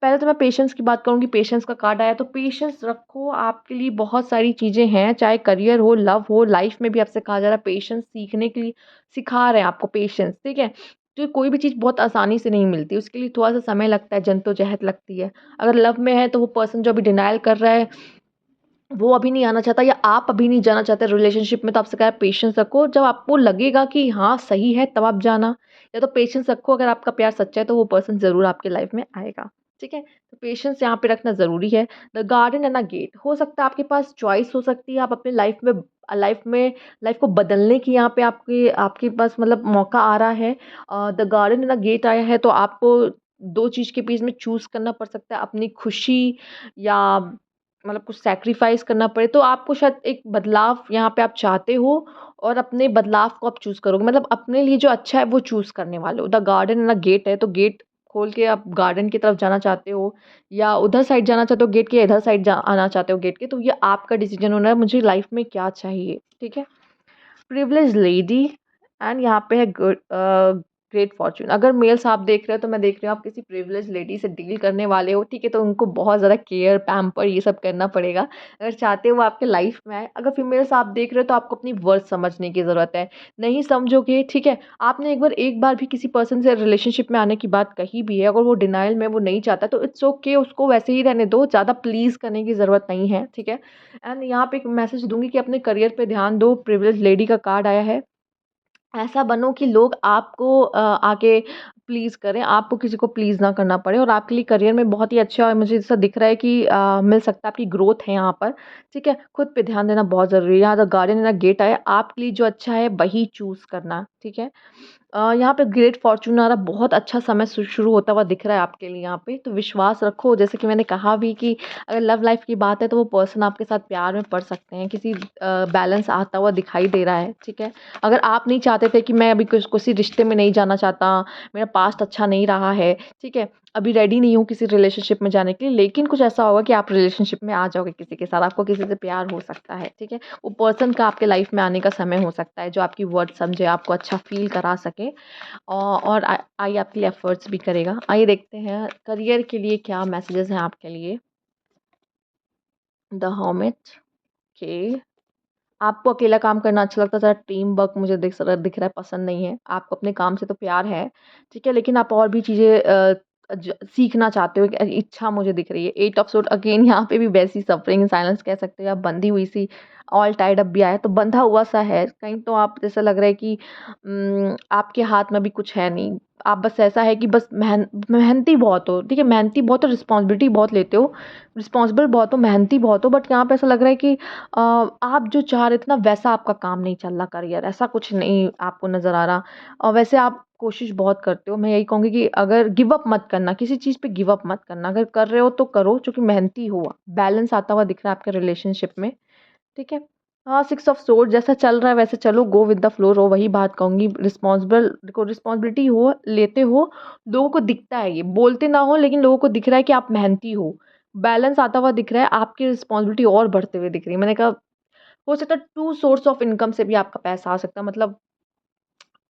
पहले तो मैं पेशेंस की बात करूँगी, पेशेंस का कार्ड आया, तो पेशेंस रखो, आपके लिए बहुत सारी चीज़ें हैं, चाहे करियर हो, लव हो, लाइफ़ में भी आपसे कहा जा रहा है पेशेंस सीखने के लिए, सिखा रहे हैं आपको पेशेंस, ठीक है? तो कोई भी चीज़ बहुत आसानी से नहीं मिलती, उसके लिए थोड़ा-सा समय लगता है, जद्दोजहद लगती है। अगर लव में है तो वो पर्सन जो अभी डिनायल कर रहा है, वो अभी नहीं आना चाहता, या आप अभी नहीं जाना चाहते रिलेशनशिप में, तो आपसे कहा है पेशेंस रखो, जब आपको लगेगा कि हाँ, सही है, तब आप जाना, या तो पेशेंस रखो, अगर आपका प्यार सच्चा है तो वो पर्सन ज़रूर आपके लाइफ़ में आएगा, ठीक है? तो पेशेंस यहाँ पे रखना ज़रूरी है। The garden and the gate, हो सकता है आपके पास चॉइस हो सकती है, आप अपने लाइफ़ को बदलने की, यहाँ पे आपके आपके पास मतलब मौका आ रहा है। The garden and the gate आया है, तो आपको 2 चीज़ के बीच में चूज़ करना पड़ सकता है, अपनी खुशी या मतलब कुछ सैक्रिफाइस करना पड़े, तो आपको शायद एक बदलाव यहाँ पे आप चाहते हो, और अपने बदलाव को आप चूज़ करोगे, मतलब अपने लिए जो अच्छा है वो चूज़ करने वाले हो। The garden and the gate है, तो गेट खोल के आप गार्डन की तरफ जाना चाहते हो, या उधर साइड जाना चाहते हो गेट के, इधर साइड आना चाहते हो गेट के, तो ये आपका डिसीजन होना है, मुझे लाइफ में क्या चाहिए, ठीक है? प्रिविलेज्ड लेडी, एंड यहाँ पे है ग्रेट फॉर्च्यून। अगर मेल्स आप देख रहे हो, तो मैं देख रही हूँ आप किसी प्रिविलेज्ड लेडी से डील करने वाले हो, ठीक है? तो उनको बहुत ज़्यादा केयर, पैम्पर ये सब करना पड़ेगा, अगर चाहते हो वो आपके लाइफ में आए। अगर फीमेल्स आप देख रहे हो, तो आपको अपनी वर्थ समझने की ज़रूरत है। नहीं समझोगे, ठीक है? आपने एक बार भी किसी पर्सन से रिलेशनशिप में आने की बात कही भी है, अगर वो डिनायल में, वो नहीं चाहता, तो इट्स ओके, उसको वैसे ही रहने दो, ज़्यादा प्लीज़ करने की ज़रूरत नहीं है, ठीक है? एंड यहाँ पे एक मैसेज दूँगी कि अपने करियर पे ध्यान दो, प्रिविलेज्ड लेडी का कार्ड आया है। ऐसा बनो कि लोग आपको आके प्लीज़ करें, आपको किसी को प्लीज़ ना करना पड़े, और आपके लिए करियर में बहुत ही अच्छा, और मुझे ऐसा दिख रहा है कि मिल सकता है, आपकी ग्रोथ है यहाँ पर, ठीक है? खुद पे ध्यान देना बहुत ज़रूरी है। यहाँ the garden and the gate आया, आपके लिए जो अच्छा है वही चूज़ करना, ठीक है? यहाँ पे ग्रेट फॉर्च्यून आ रहा, बहुत अच्छा समय शुरू होता हुआ दिख रहा है आपके लिए यहाँ पे, तो विश्वास रखो, जैसे कि मैंने कहा भी कि अगर लव लाइफ की बात है, तो वो पर्सन आपके साथ प्यार में पड़ सकते हैं, किसी बैलेंस आता हुआ दिखाई दे रहा है, ठीक है? अगर आप नहीं चाहते थे कि मैं अभी किसी रिश्ते में नहीं जाना चाहता, मेरा पास्ट अच्छा नहीं रहा है, ठीक है? अभी रेडी नहीं हूँ किसी रिलेशनशिप में जाने के लिए, लेकिन कुछ ऐसा होगा कि आप रिलेशनशिप में आ जाओगे किसी के साथ, आपको किसी से प्यार हो सकता है, ठीक है? वो पर्सन का आपके लाइफ में आने का समय हो सकता है, जो आपकी वर्ड समझे, आपको अच्छा फ़ील करा सके, और आइए आपके लिए एफ़र्ट्स भी करेगा। आइए देखते हैं करियर के लिए क्या मैसेजेस हैं आपके लिए। The hermit, okay. आपको अकेला काम करना अच्छा लगता है, ज़रा टीम वर्क मुझे दिख रहा है पसंद नहीं है। आपको अपने काम से तो प्यार है, ठीक है? लेकिन आप और भी चीज़ें सीखना चाहते हो, एक इच्छा मुझे दिख रही है। एट ऑफ सूट अगेन, यहाँ पे भी वैसी सफरिंग इन साइलेंस कह सकते हो, या बंधी हुई सी, ऑल टाइड अप भी आया है, तो बंधा हुआ सा है। कहीं तो आप, जैसा लग रहा है कि आपके हाथ में भी कुछ है नहीं। आप बस, ऐसा है कि बस मेहनती बहुत हो, ठीक है? मेहनती बहुत हो, रिस्पॉन्सिबिलिटी बहुत लेते हो, रिस्पॉन्सिबल बहुत हो, मेहनती बहुत हो, बट यहाँ पे ऐसा लग रहा है कि आप जो चाह रहे थे ना, वैसा आपका काम नहीं चल रहा, करियर ऐसा कुछ नहीं आपको नज़र आ रहा। और वैसे आप कोशिश बहुत करते हो, मैं यही कहूँगी कि अगर गिव अप मत करना, किसी चीज़ पे गिव अप मत करना, अगर कर रहे हो तो करो, क्योंकि मेहनती हो। बैलेंस आता हुआ दिख रहा है आपके रिलेशनशिप में, ठीक है? हाँ, सिक्स ऑफ सोर्ड जैसा चल रहा है वैसे चलो, गो विद द फ्लो रहो, वही बात कहूँगी। रिस्पॉन्सिबिलिटी हो, लेते हो, लोगों को दिखता है, ये बोलते ना हो, लेकिन लोगों को दिख रहा है कि आप मेहनती हो। बैलेंस आता हुआ दिख रहा है, आपकी रिस्पॉन्सिबिलिटी और बढ़ते हुए दिख रही है। मैंने कहा, हो सकता है 2 सोर्स ऑफ इनकम से भी आपका पैसा आ सकता है, मतलब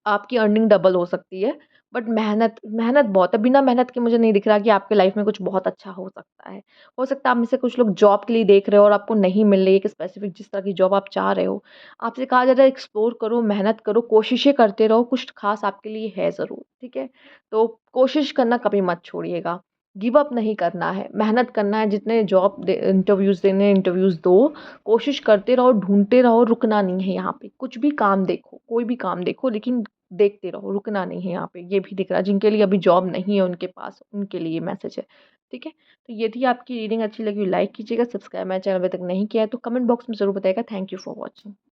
आपकी अर्निंग डबल हो सकती है, बट मेहनत मेहनत बहुत है, बिना मेहनत के मुझे नहीं दिख रहा कि आपके लाइफ में कुछ बहुत अच्छा हो सकता है। हो सकता है आप में से कुछ लोग जॉब के लिए देख रहे हो और आपको नहीं मिल रही है एक स्पेसिफिक जिस तरह की जॉब आप चाह रहे हो। आपसे कहा जा रहा है एक्सप्लोर करो, मेहनत करो, कोशिशें करते रहो, कुछ ख़ास आपके लिए है ज़रूर, ठीक है? तो कोशिश करना कभी मत छोड़िएगा। गिव अप नहीं करना है, मेहनत करना है, जितने जॉब दे इंटरव्यूज़ देने हैं इंटरव्यूज़ दो, कोशिश करते रहो, ढूँढते रहो, रुकना नहीं है यहाँ पे। कुछ भी काम देखो, कोई भी काम देखो लेकिन देखते रहो, रुकना नहीं है यहाँ पे। ये भी दिख रहा है जिनके लिए अभी जॉब नहीं है उनके पास, उनके लिए मैसेज है, ठीक है? तो यदि आपकी रीडिंग अच्छी लगी हो लाइक कीजिएगा, सब्सक्राइब मेरे चैनल अभी तक नहीं किया है तो कमेंट बॉक्स में ज़रूर बताइएगा। Thank you for watching.